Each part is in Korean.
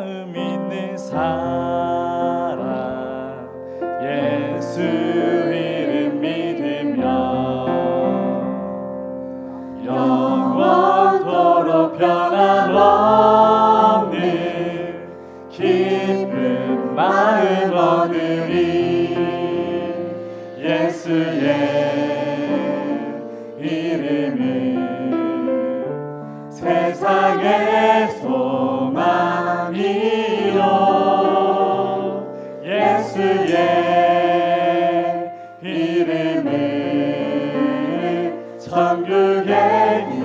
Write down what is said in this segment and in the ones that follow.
마음 있는 사람 예수 이름 믿으며 영원토록 변함없는 기쁜 마음 얻으리. 예수의 이름은 세상의 소망이요 예수의 이름은 천국의 기쁨일세.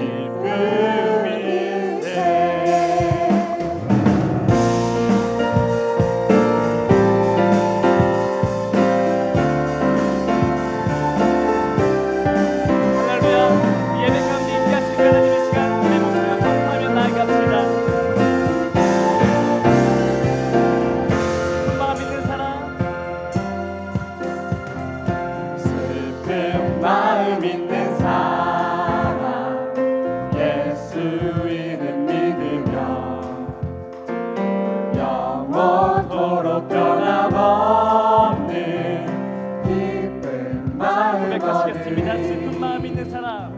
마음 있는 사람 예수 이름 믿으며 영원토록 변함없는 기쁜 마음 고백하시겠습니다. 슬픈 마음 있는 사람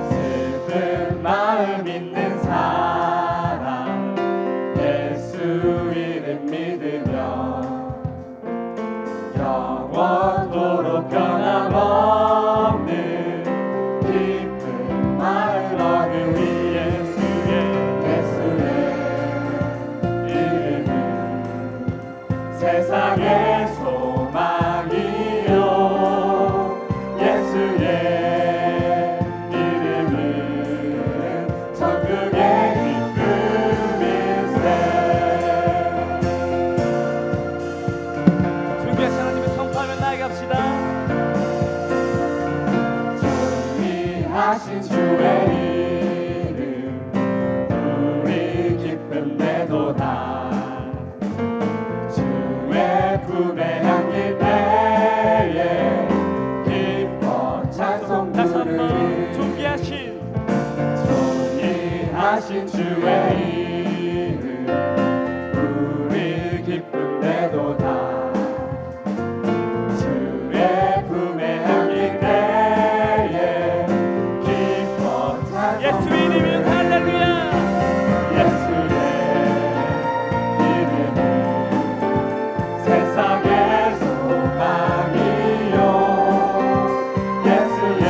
슬픈 마음 있는 사람 예수 이름 믿으며 영원토록 변함없는 기쁜 마음 얻으리. 예수의 이름은 세상의 소망이요 예수의 이름은 천국의 기쁨일세. 존귀하신 하나님의 선포하며 나아갑시다. 하신 주의 이름 우리 기쁨 내도다. 주의 품에 안길 때에 기뻐 찬송 다시 한번 부르리. 존귀하신 주의 이름 우리 기쁨 내도다. 주의 품에 안길 때에 예수의 이름은 할렐루야. 예수의 이름은 세상의 소망이요 예수의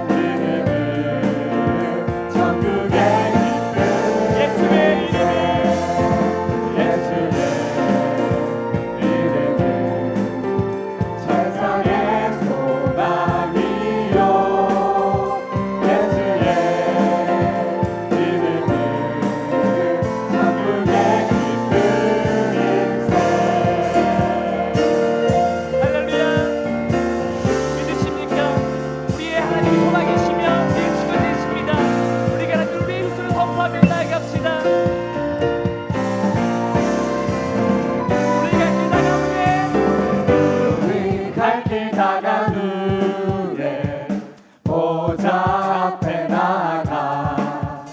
이름은 천국의 기쁨. 예수의 이름은 예수의 이름은 세상의 소망이요 예수의 이름은 천국의 기쁨일세. 할렐루야. 믿으십니까? 우리의 하나님이 소망이시며 우리의 주가 되십니다. 우리가 하나님 우리의 힘으로 선포하며 나아갑시다. 우리가 길 나가오네. 우리 갈 길 다간 후에 보좌 앞에 나아가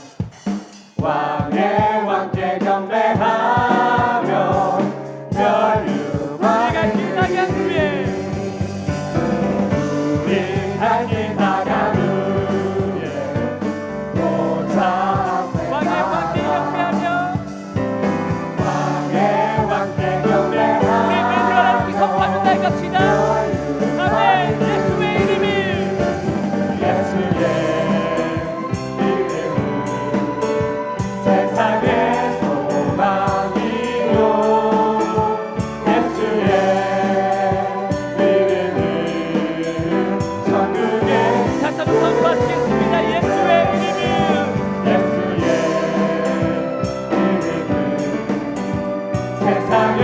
왕의 왕께 경배하며 우리가 길 나간 후에 우리 갈 길 다간 후에 보좌 앞에 왕의 왕께 나아가 경배하며 왕의 왕께 우리 경배하며 믿는 하나님께 선포하며 나아갑시다. 아멘. 예수의 이름이 예수의 이름은 세상의 소망이요 예수의 이름은 천국의 다시 한번 선포하시겠습니다. 예수의 이름이 예수의 이름은 세상의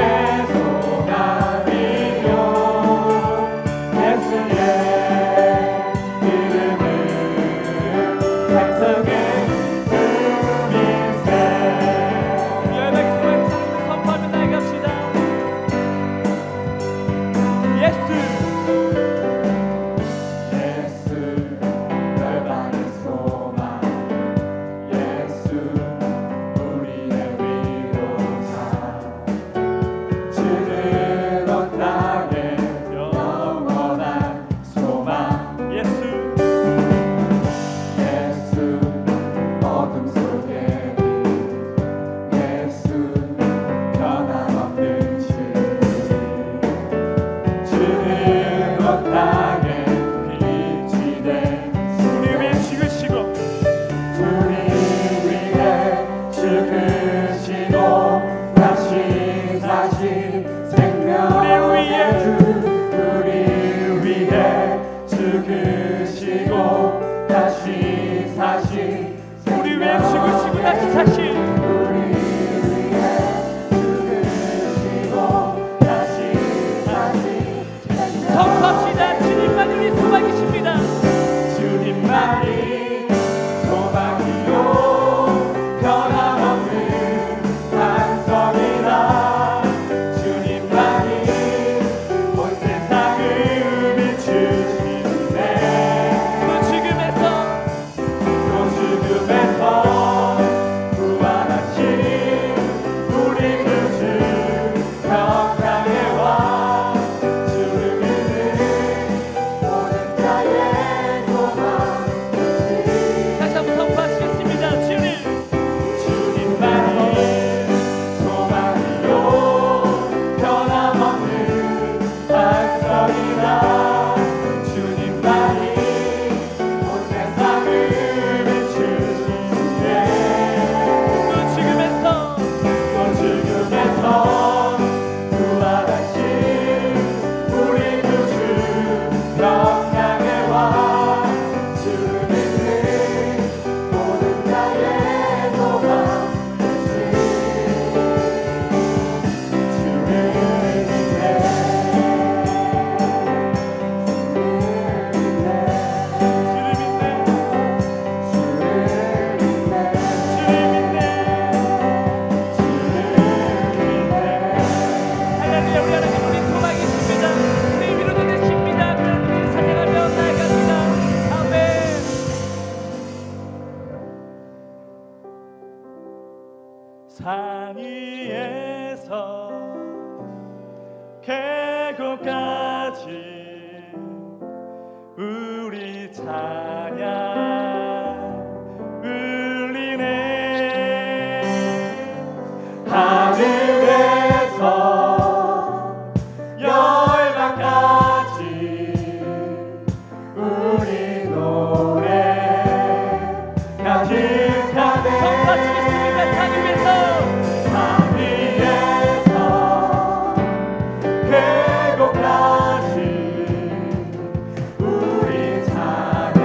소망이요 예수의 이름은 찬송의 꿈일세. 열방의 소망을 선포하며 나아갑시다. 예수 예수 열방의 죽으시고 다시 사신 우리 위해 죽으시고 다시 사신 우리 위해 죽으시고 다시 사신 선포합시다. 주님만이 소망이십니다. 주님만이 소망이요 변함없는 반석이라 주님만이 온 세상을 비추시네 또 죽음에서 부활하신 우리 구주 평강의 왕 주를 믿는 모든 자의 소망 다시 한번 선포하시겠습니다. 주님만이 소망이요 변함없는 반석이라 주님만이 온 세상을 비추시네 또 죽음에서 또 죽음에서 부활하신 우리 구주 평강의 왕 주를 믿는 모든 자의 소망 주를 믿네 할렐루야. 우리 하나님 우리 소망이십니다. 우리 위로도 되십니다. 하나님 사랑하며 나아갑니다. 아멘. 산 위에서 계곡까지 우리 찬양 울리네 하늘에서 열방까지 우리 노래 가득하네 선포하시겠습니다. 산 위에서 산 위에서 계곡까지 우리 찬양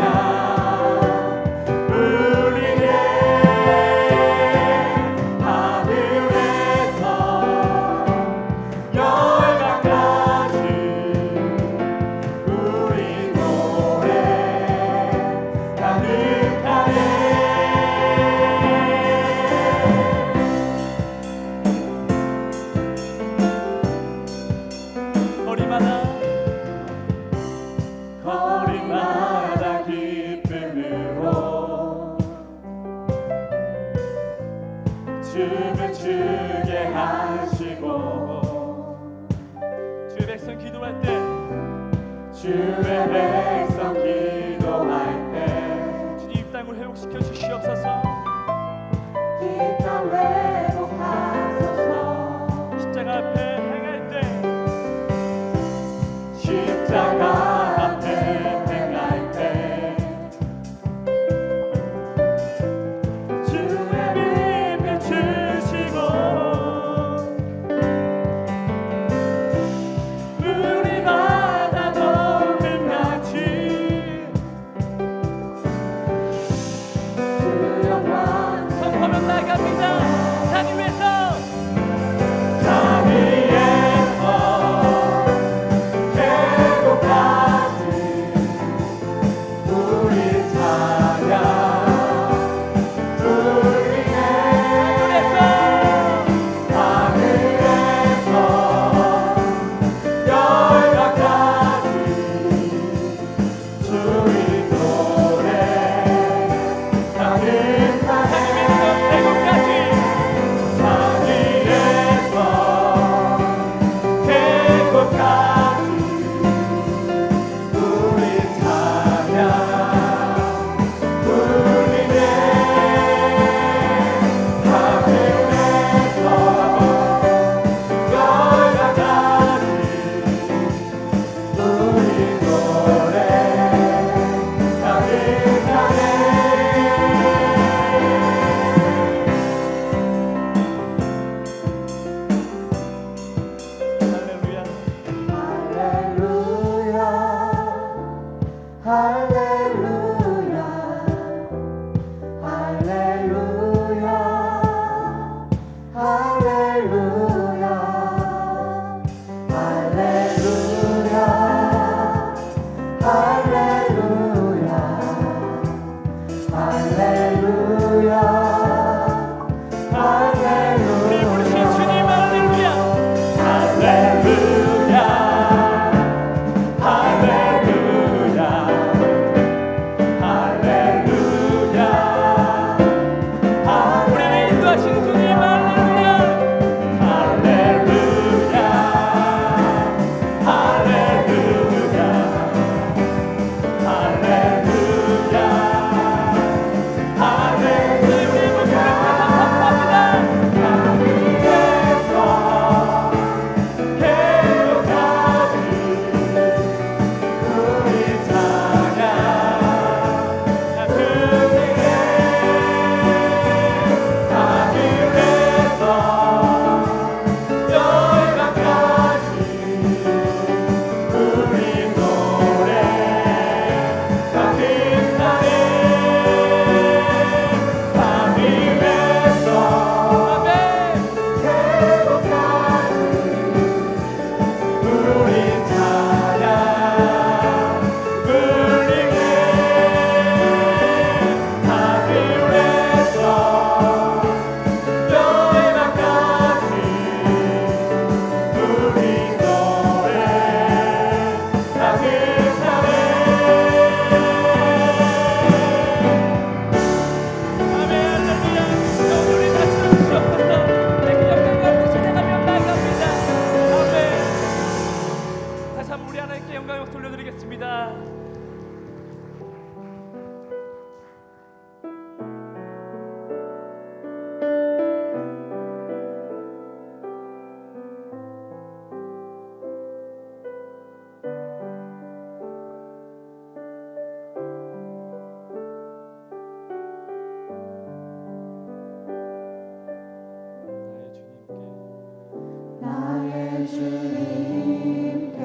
우리 부르신 주님 할렐루야. 할렐루야 할렐루야 할렐루야 우리를 인도하시는 주님 할렐루야. 할렐루야 할렐루야 할렐루야 할렐루야 우리 모습을 감사합니다. 영광을 돌려드리겠습니다. 나의 주님께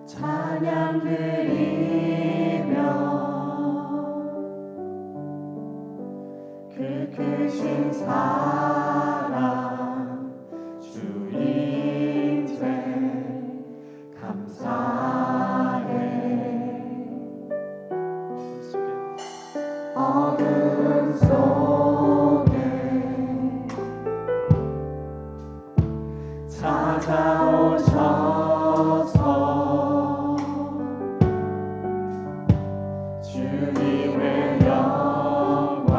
찬양 드리며 그 크신 사랑 주 인생 감사해. 어둠 속에 찾아오셔서 주님의 영광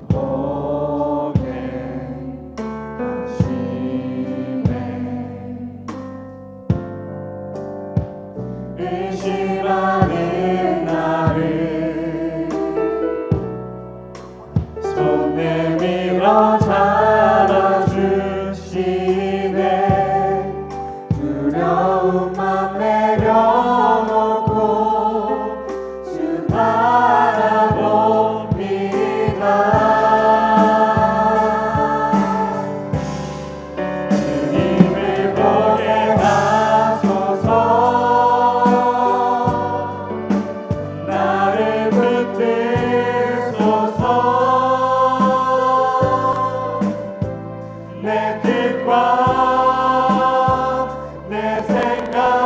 보게 하시네. 의심하는 나를 손 내밀어 잡아주시네. 두려움만 내려놓고 주 바라봅니다. 주님을 보게 하소서. 나를 붙드소서. 내 뜻과 내 생각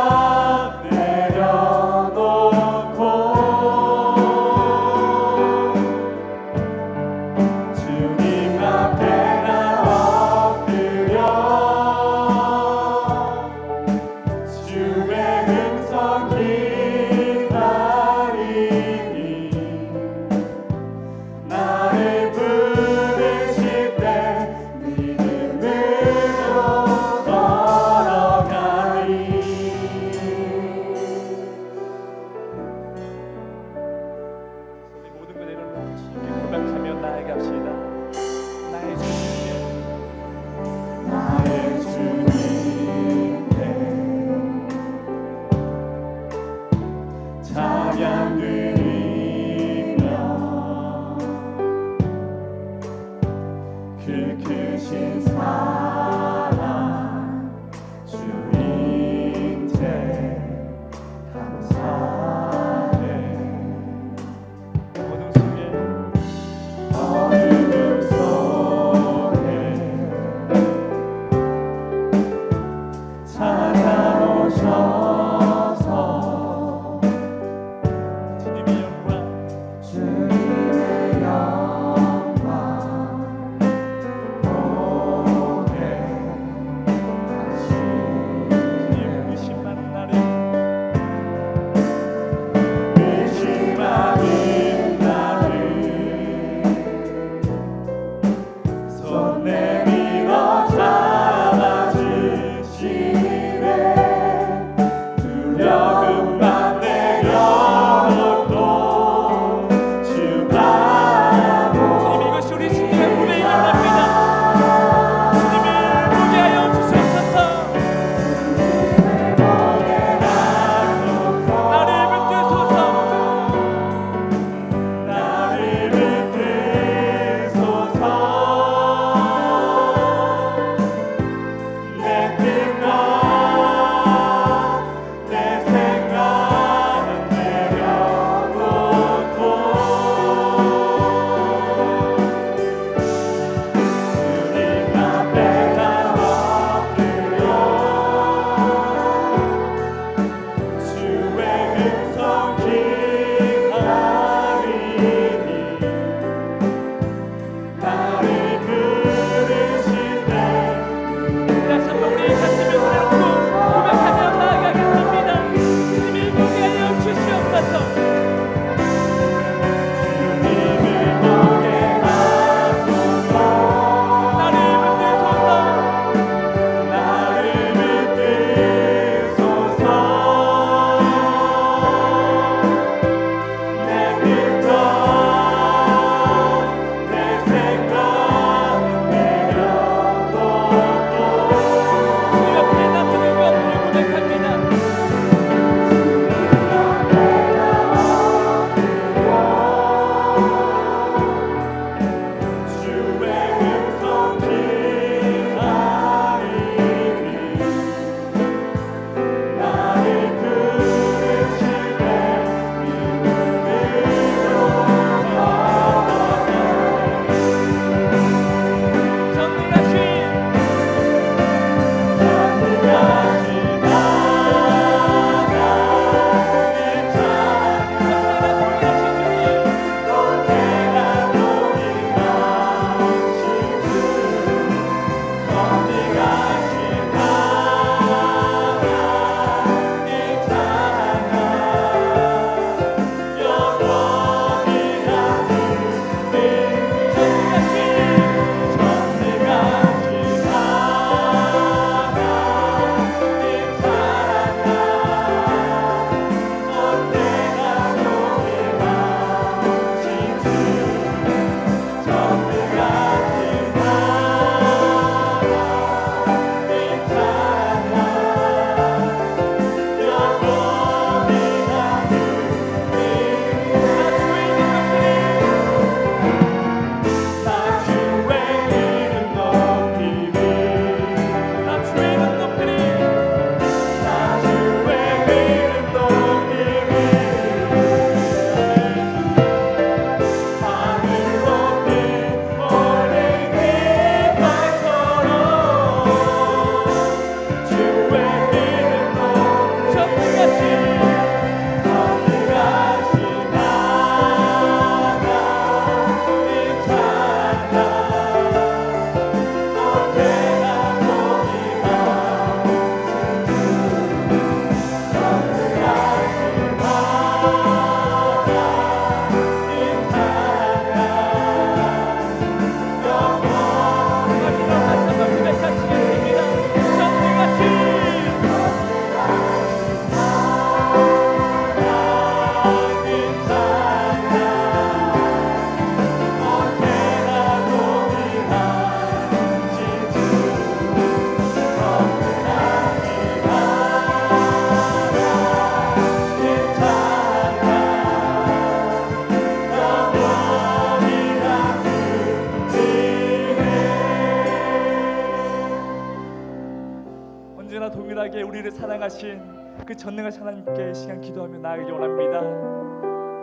사랑하신 그 전능하신 하나님께 이 시간 기도하며 나아가기 원합니다.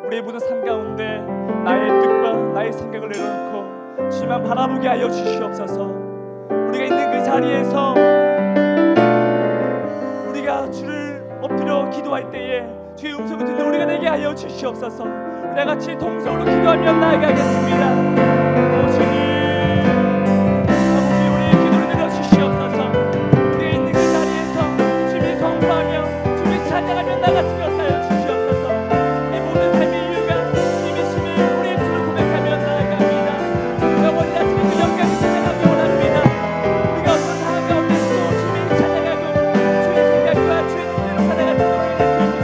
우리의 모든 삶 가운데 나의 뜻과 나의 생각을 내려놓고 주님만 바라보게 하여 주시옵소서. 우리가 있는 그 자리에서 우리가 주를 엎드려 기도할 때에 주의 음성을 듣는 우리가 되게 하여 주시옵소서. 우리 같이 동성으로 기도하며 나아가겠습니다. 오 주님, 아버지 우리의 기도를 들어주시옵소서. 우리가 있는 그 자리에서 주님을 선포하며 주님을 찬양하며 나아가시게 하여 주시옵소서. 우리 모든 삶의 이유가 주님이심을 우리 입술로 고백하며 나아갑니다. 아버지 아침에 그 영광을 찬양하기 원합니다. 우리가 어떤 상황 가운데서도 주님을 찬양하고 주의 생각과 주의 뜻대로 살아갈 수 있게 해주시옵소서.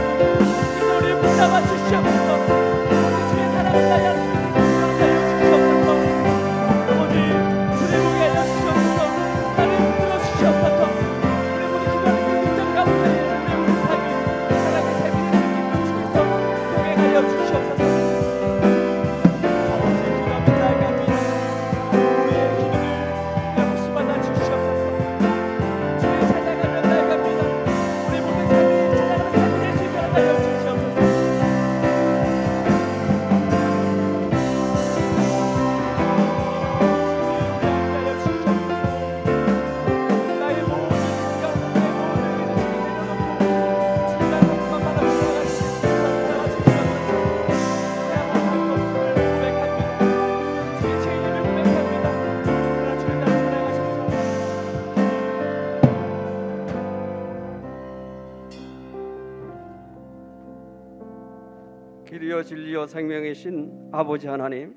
이 노래를 붙잡아 주시옵소서. 모든 주의 사랑을 다하여 주시옵소서. 아버지 주를 보게 하여 주시옵소서. 나를 붙들어 주시옵소서. 우리 모두 기도하는 그 능력 가운데 우리 모든 삶이 사랑의 삶이 될 수 있는 주께서 동행하여 주시옵소서. 아버지 기도하며 나아갑니다. 우리의 기도를 역시 받아 주시옵소서. 주의 찬양하며 나아갑니다. 우리 모든 삶이 찬양하는 삶이 될 수 있게 하여 주시옵소서. 나의 모든 생각, 나의 모든 일을 주께 내려놓고 주님만 복만 받아 나아갈 수 있도록 도와주시옵소서. 내 아무 것을 고백합니다. 주의 죄인임을 고백합니다. 그러나 주의 나를 사랑하셨습니다. 길이요 진리요 생명이신 아버지 하나님,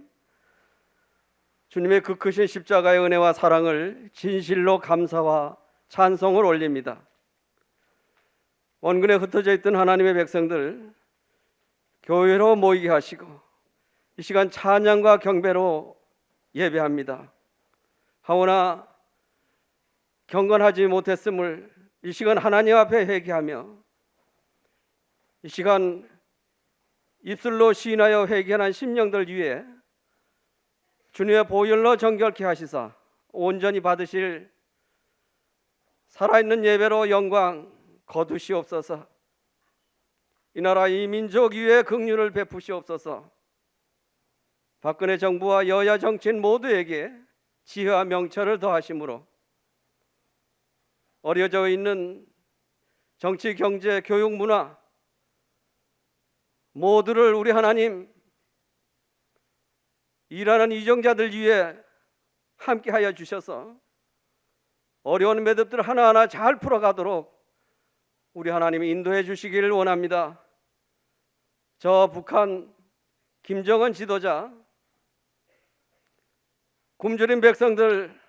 주님의 그 크신 십자가의 은혜와 사랑을 진실로 감사와 찬송을 올립니다. 원근에 흩어져 있던 하나님의 백성들 교회로 모이게 하시고 이 시간 찬양과 경배로 예배합니다. 하오나 경건하지 못했음을 이 시간 하나님 앞에 회개하며 이 시간 입술로 시인하여 회개한 심령들 위에 주님의 보혈로 정결케 하시사 온전히 받으실 살아있는 예배로 영광 거두시옵소서. 이 나라 이 민족 위에 긍휼을 베푸시옵소서. 박근혜 정부와 여야 정치인 모두에게 지혜와 명철을 더하심으로 어려져 있는 정치, 경제, 교육, 문화 모두를 우리 하나님 일하는 이정자들 위해 함께하여 주셔서 어려운 매듭들 하나하나 잘 풀어가도록 우리 하나님이 인도해 주시기를 원합니다. 저 북한 김정은 지도자, 굶주린 백성들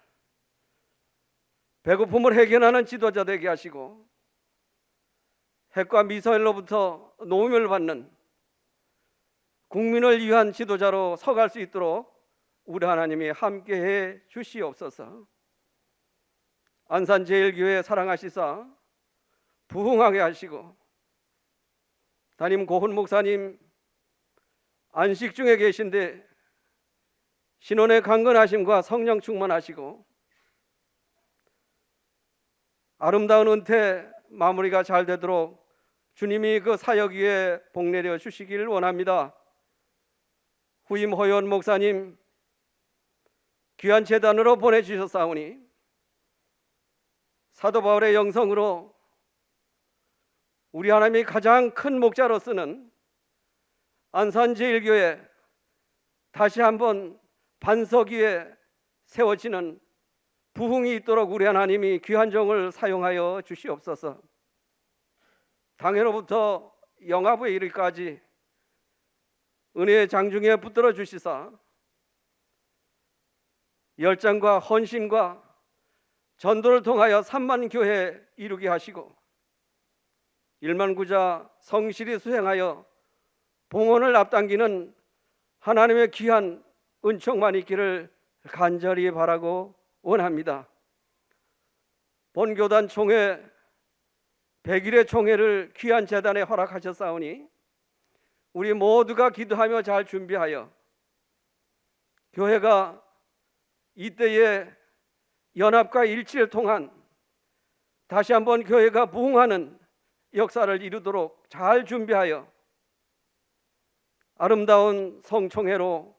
배고픔을 해결하는 지도자 되게 하시고 핵과 미사일로부터 노임을 받는 국민을 위한 지도자로 서갈 수 있도록 우리 하나님이 함께해 주시옵소서. 안산제일교회 사랑하시사 부흥하게 하시고 담임 고훈 목사님 안식 중에 계신데 신원의 강건하심과 성령 충만하시고 아름다운 은퇴 마무리가 잘 되도록 주님이 그 사역 위에 복내려 주시기를 원합니다. 후임 허연 목사님 귀한 재단으로 보내주셨사오니 사도 바울의 영성으로 우리 하나님이 가장 큰 목자로 쓰는 안산제일교회 다시 한번 반석 위에 세워지는 부흥이 있도록 우리 하나님이 귀한 종을 사용하여 주시옵소서. 당해로부터 영화부에 이르기까지 은혜의 장중에 붙들어 주시사 열정과 헌신과 전도를 통하여 3만 교회 이루게 하시고 1만 구자 성실히 수행하여 봉헌을 앞당기는 하나님의 귀한 은총만 있기를 간절히 바라고 원합니다. 본교단 총회 100일의 총회를 귀한 재단에 허락하셨사오니 우리 모두가 기도하며 잘 준비하여 교회가 이때의 연합과 일치를 통한 다시 한번 교회가 부흥하는 역사를 이루도록 잘 준비하여 아름다운 성총회로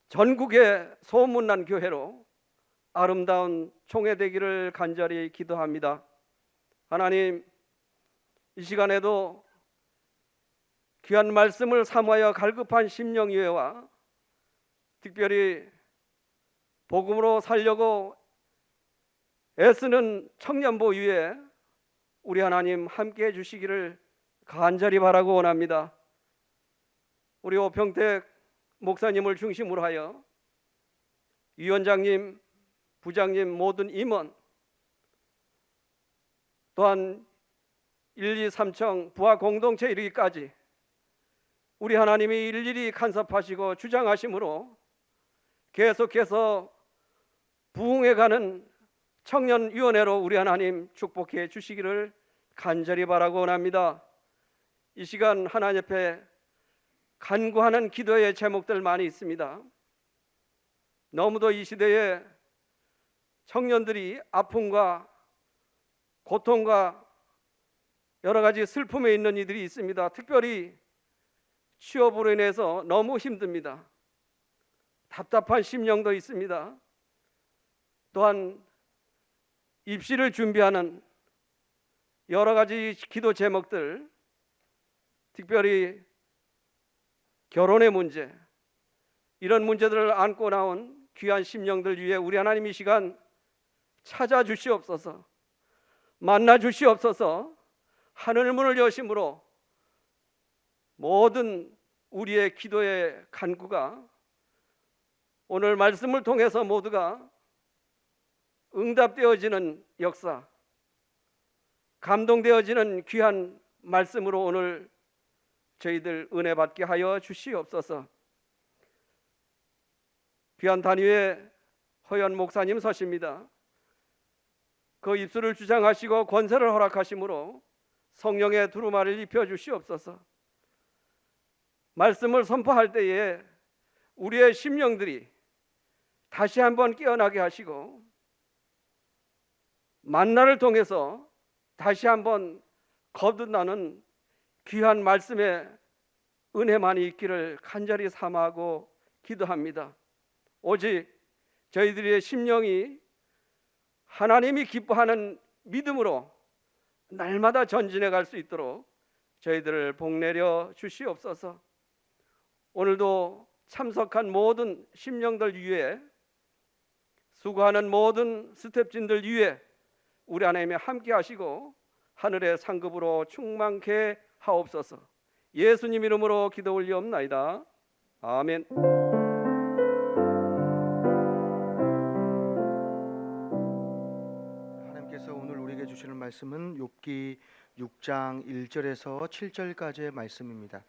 전국의 소문난 교회로 아름다운 총회 되기를 간절히 기도합니다. 하나님, 이 시간에도 귀한 말씀을 삼하여 갈급한 심령위회와 특별히 복음으로 살려고 애쓰는 청년보위에 우리 하나님 함께해 주시기를 간절히 바라고 원합니다. 우리 오평택 목사님을 중심으로 하여 위원장님, 부장님, 모든 임원, 또한 1, 2, 3청 부하 공동체 이르기까지 우리 하나님이 일일이 간섭하시고 주장하심으로 계속해서 부흥해가는 청년위원회로 우리 하나님 축복해 주시기를 간절히 바라고 원합니다. 이 시간 하나님 앞에 간구하는 기도의 제목들 많이 있습니다. 너무도 이 시대에 청년들이 아픔과 고통과 여러 가지 슬픔에 있는 이들이 있습니다. 특별히 취업으로 인해서 너무 힘듭니다. 답답한 심령도 있습니다. 또한 입시를 준비하는 여러 가지 기도 제목들, 특별히 결혼의 문제, 이런 문제들을 안고 나온 귀한 심령들 위해 우리 하나님 이 시간 찾아주시옵소서, 만나주시옵소서. 하늘문을 여심으로 모든 우리의 기도의 간구가 오늘 말씀을 통해서 모두가 응답되어지는 역사, 감동되어지는 귀한 말씀으로 오늘 저희들 은혜 받게 하여 주시옵소서. 귀한 단위의 허연 목사님 서십니다. 그 입술을 주장하시고 권세를 허락하심으로 성령의 두루마리를 입혀 주시옵소서. 말씀을 선포할 때에 우리의 심령들이 다시 한번 깨어나게 하시고 만나를 통해서 다시 한번 거듭나는 귀한 말씀의 은혜만이 있기를 간절히 사모하고 기도합니다. 오직 저희들의 심령이 하나님이 기뻐하는 믿음으로 날마다 전진해 갈 수 있도록 저희들을 복내려 주시옵소서. 오늘도 참석한 모든 심령들 위해, 수고하는 모든 스텝진들 위해 우리 하나님이 함께 하시고 하늘의 상급으로 충만케 하옵소서. 예수님 이름으로 기도 올리옵나이다. 아멘. 하나님께서 오늘 우리에게 주시는 말씀은 욥기 6장 1절에서 7절까지의 말씀입니다.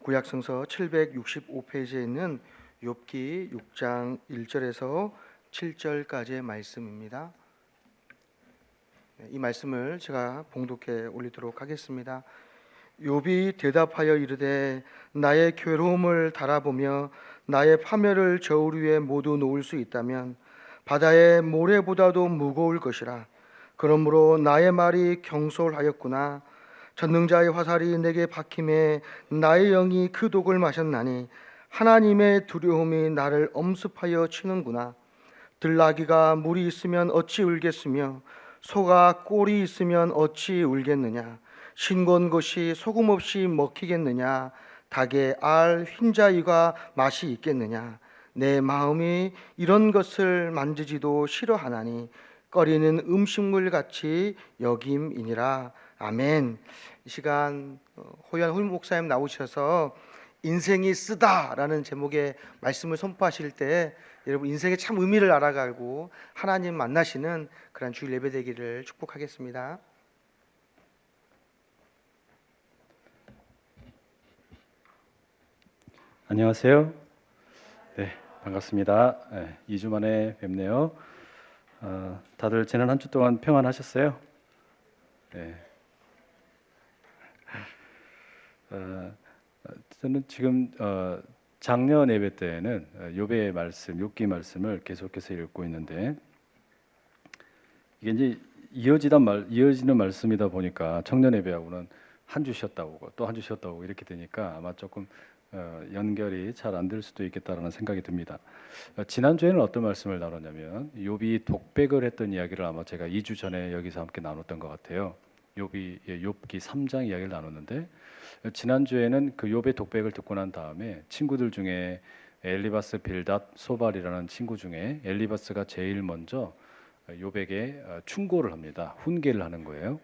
구약성서 765페이지에 있는 욥기 6장 1절에서 7절까지의 말씀입니다. 이 말씀을 제가 봉독해 올리도록 하겠습니다. 욥이 대답하여 이르되 나의 괴로움을 달아보며 나의 파멸을 저울 위에 모두 놓을 수 있다면 바다의 모래보다도 무거울 것이라. 그러므로 나의 말이 경솔하였구나. 전능자의 화살이 내게 박힘에 나의 영이 그 독을 마셨나니 하나님의 두려움이 나를 엄습하여 치는구나. 들나귀가 물이 있으면 어찌 울겠으며 소가 꼴이 있으면 어찌 울겠느냐. 싱거운 것이 소금 없이 먹히겠느냐. 닭의 알 흰자위가 맛이 있겠느냐. 내 마음이 이런 것을 만지지도 싫어하나니 꺼리는 음식물 같이 여김이니라. 아멘. 이 시간 호연 홀 목사님 나오셔서 인생이 쓰다라는 제목의 말씀을 선포하실 때 여러분 인생의 참 의미를 알아가고 하나님 만나시는 그런 주일 예배 되기를 축복하겠습니다. 안녕하세요. 네, 반갑습니다. 2주 만에 뵙네요. 다들 지난 한 주 동안 평안하셨어요? 네. 저는 지금 작년 예배 때에는 욥의 말씀, 욥기 말씀을 계속해서 읽고 있는데 이게 이제 이어지는 말씀이다 보니까 청년 예배하고는 한 주 쉬었다 오고 또 한 주 쉬었다 오고 이렇게 되니까 아마 조금 연결이 잘 안 될 수도 있겠다라는 생각이 듭니다. 지난주에는 어떤 말씀을 나눴냐면 욥이 독백을 했던 이야기를 아마 제가 2주 전에 여기서 함께 나눴던 것 같아요. 욥기 3장 이야기를 나눴는데 지난주에는 그 욥의 독백을 듣고 난 다음에 친구들 중에 엘리바스, 빌닷, 소발이라는 친구 중에 엘리바스가 제일 먼저 욥에게 충고를 합니다. 훈계를 하는 거예요.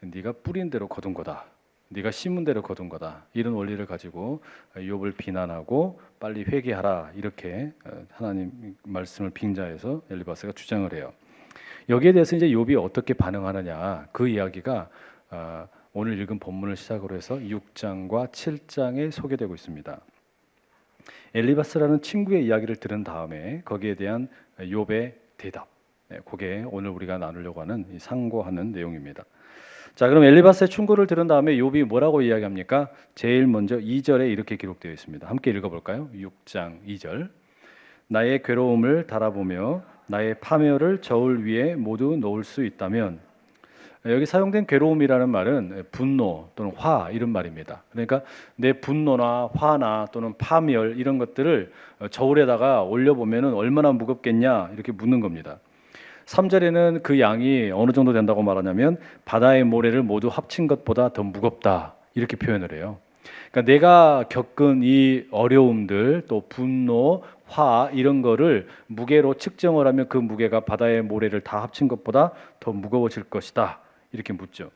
네가 뿌린 대로 거둔 거다. 네가 심은 대로 거둔 거다. 이런 원리를 가지고 욥을 비난하고 빨리 회개하라 이렇게 하나님 말씀을 빙자해서 엘리바스가 주장을 해요. 여기에 대해서 이제 욥이 어떻게 반응하느냐 그 이야기가 오늘 읽은 본문을 시작으로 해서 6장과 7장에 소개되고 있습니다. 엘리바스라는 친구의 이야기를 들은 다음에 거기에 대한 욥의 대답, 그게 오늘 우리가 나누려고 하는 상고하는 내용입니다. 자, 그럼 엘리바스의 충고를 들은 다음에 욥이 뭐라고 이야기합니까? 제일 먼저 2절에 이렇게 기록되어 있습니다. 함께 읽어볼까요? 6장 2절. 나의 괴로움을 달아보며 나의 파멸을 저울 위에 모두 놓을 수 있다면, 여기 사용된 괴로움이라는 말은 분노 또는 화 이런 말입니다. 그러니까 내 분노나 화나 또는 파멸 이런 것들을 저울에다가 올려보면 얼마나 무겁겠냐 이렇게 묻는 겁니다. 3절에는 그 양이 어느 정도 된다고 말하냐면 바다의 모래를 모두 합친 것보다 더 무겁다 이렇게 표현을 해요. 그러니까 내가 겪은 이 어려움들 또 분노, 화 이런 거를 무게로 측정을 하면 그 무게가 바다의 모래를 다 합친 것보다 더 무거워질 것이다 이렇게 묻죠.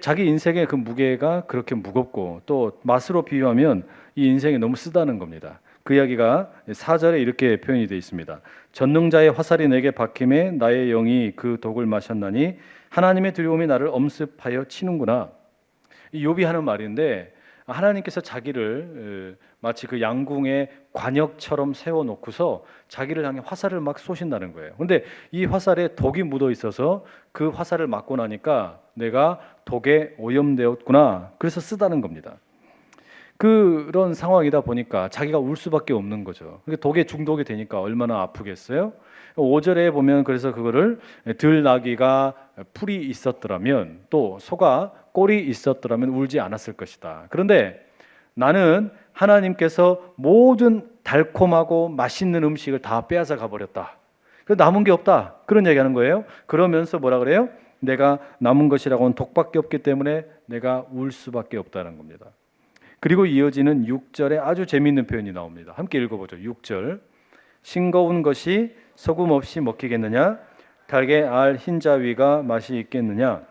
자기 인생의 그 무게가 그렇게 무겁고 또 맛으로 비유하면 이 인생이 너무 쓰다는 겁니다. 그 이야기가 4절에 이렇게 표현이 되어 있습니다. 전능자의 화살이 내게 박힘에 나의 영이 그 독을 마셨나니 하나님의 두려움이 나를 엄습하여 치는구나. 이 욥이 하는 말인데 하나님께서 자기를 마치 그 양궁의 관역처럼 세워놓고서 자기를 향해 화살을 막 쏘신다는 거예요. 그런데 이 화살에 독이 묻어 있어서 그 화살을 맞고 나니까 내가 독에 오염되었구나. 그래서 쓰다는 겁니다. 그런 상황이다 보니까 자기가 울 수밖에 없는 거죠. 독에 중독이 되니까 얼마나 아프겠어요? 5절에 보면 그래서 그거를 들나귀가 풀이 있었더라면 또 소가 꼴이 있었더라면 울지 않았을 것이다. 그런데 나는 하나님께서 모든 달콤하고 맛있는 음식을 다 빼앗아 가버렸다. 남은 게 없다. 그런 얘기하는 거예요. 그러면서 뭐라 그래요? 내가 남은 것이라고는 독밖에 없기 때문에 내가 울 수밖에 없다는 겁니다. 그리고 이어지는 6절에 아주 재미있는 표현이 나옵니다. 함께 읽어보죠. 6절. 싱거운 것이 소금 없이 먹히겠느냐? 달게 알 흰자위가 맛이 있겠느냐?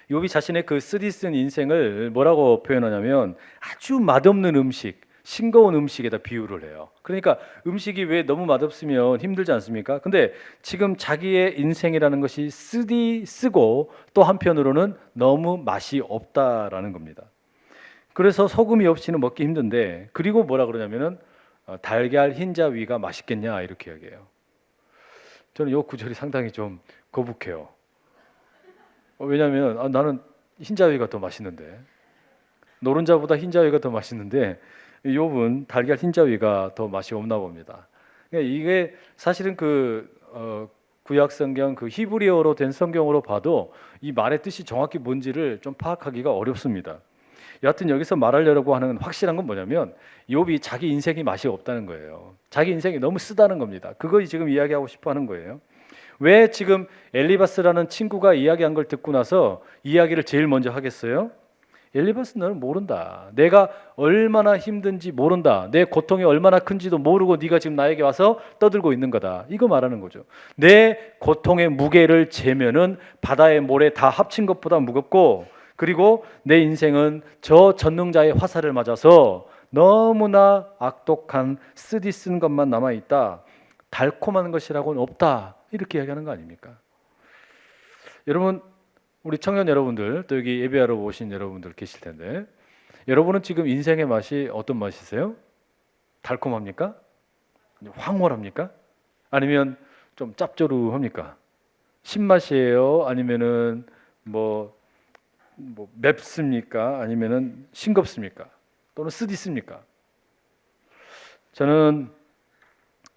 욥이 자신의 그 쓰디쓴 인생을 뭐라고 표현하냐면 아주 맛없는 음식, 싱거운 음식에다 비유를 해요. 그러니까 음식이 왜 너무 맛없으면 힘들지 않습니까? 근데 지금 자기의 인생이라는 것이 쓰고 또 한편으로는 너무 맛이 없다라는 겁니다. 그래서 소금이 없이는 먹기 힘든데 그리고 뭐라 그러냐면은 달걀 흰자위가 맛있겠냐 이렇게 얘기해요. 저는 이 구절이 상당히 좀 거북해요. 왜냐하면 나는 흰자위가 더 맛있는데 노른자보다 흰자위가 더 맛있는데 욥은 달걀 흰자위가 더 맛이 없나 봅니다. 그러니까 이게 사실은 구약 성경 그 히브리어로 된 성경으로 봐도 이 말의 뜻이 정확히 뭔지를 좀 파악하기가 어렵습니다. 여하튼 여기서 말하려고 하는 확실한 건 뭐냐면 욥이 자기 인생이 맛이 없다는 거예요. 자기 인생이 너무 쓰다는 겁니다. 그거 지금 이야기하고 싶어 하는 거예요. 왜 지금 엘리바스라는 친구가 이야기한 걸 듣고 나서 이야기를 제일 먼저 하겠어요? 엘리바스 너는 모른다. 내가 얼마나 힘든지 모른다. 내 고통이 얼마나 큰지도 모르고 네가 지금 나에게 와서 떠들고 있는 거다. 이거 말하는 거죠. 내 고통의 무게를 재면은 바다의 모래 다 합친 것보다 무겁고 그리고 내 인생은 저 전능자의 화살을 맞아서 너무나 악독한 쓰디쓴 것만 남아있다. 달콤한 것이라고는 없다. 이렇게 이야기하는 거 아닙니까? 여러분, 우리 청년 여러분들 또 여기 예배하러 오신 여러분들 계실 텐데 여러분은 지금 인생의 맛이 어떤 맛이세요? 달콤합니까? 황홀합니까? 아니면 좀 짭조름합니까? 신맛이에요? 아니면은 뭐 맵습니까? 아니면은 싱겁습니까? 또는 쓰디습니까? 저는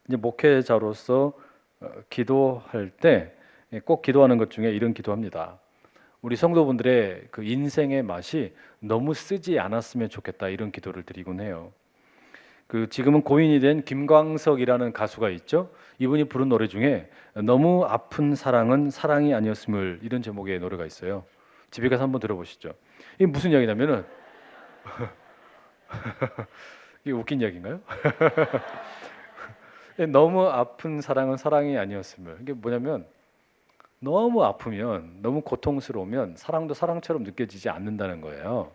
이제 목회자로서 기도할 때 꼭 기도하는 것 중에 이런 기도합니다. 우리 성도분들의 그 인생의 맛이 너무 쓰지 않았으면 좋겠다, 이런 기도를 드리곤 해요. 그 지금은 고인이 된 김광석이라는 가수가 있죠. 이분이 부른 노래 중에 너무 아픈 사랑은 사랑이 아니었음을, 이런 제목의 노래가 있어요. 집에 가서 한번 들어보시죠. 이게 무슨 이야기냐면은 이게 웃긴 이야기인가요? 너무 아픈 사랑은 사랑이 아니었음을, 이게 뭐냐면 너무 아프면, 너무 고통스러우면 사랑도 사랑처럼 느껴지지 않는다는 거예요.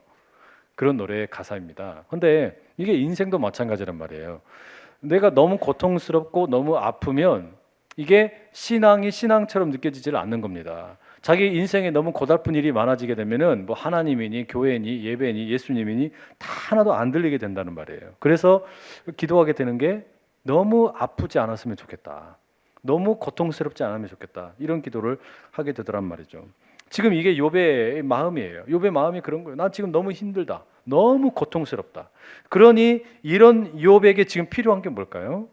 그런 노래의 가사입니다. 근데 이게 인생도 마찬가지란 말이에요. 내가 너무 고통스럽고 너무 아프면 이게 신앙이 신앙처럼 느껴지질 않는 겁니다. 자기 인생에 너무 고달픈 일이 많아지게 되면은 뭐 하나님이니 교회니 예배니 예수님이니 다 하나도 안 들리게 된다는 말이에요. 그래서 기도하게 되는 게 너무 아프지 않았으면 좋겠다, 너무 고통스럽지 않으면 좋겠다, 이런 기도를 하게 되더란 말이죠. 지금 이게 욥의 마음이에요. 욥의 마음이 그런 거예요. 난 지금 너무 힘들다, 너무 고통스럽다. 그러니 이런 욥에게 지금 필요한 게 뭘까요?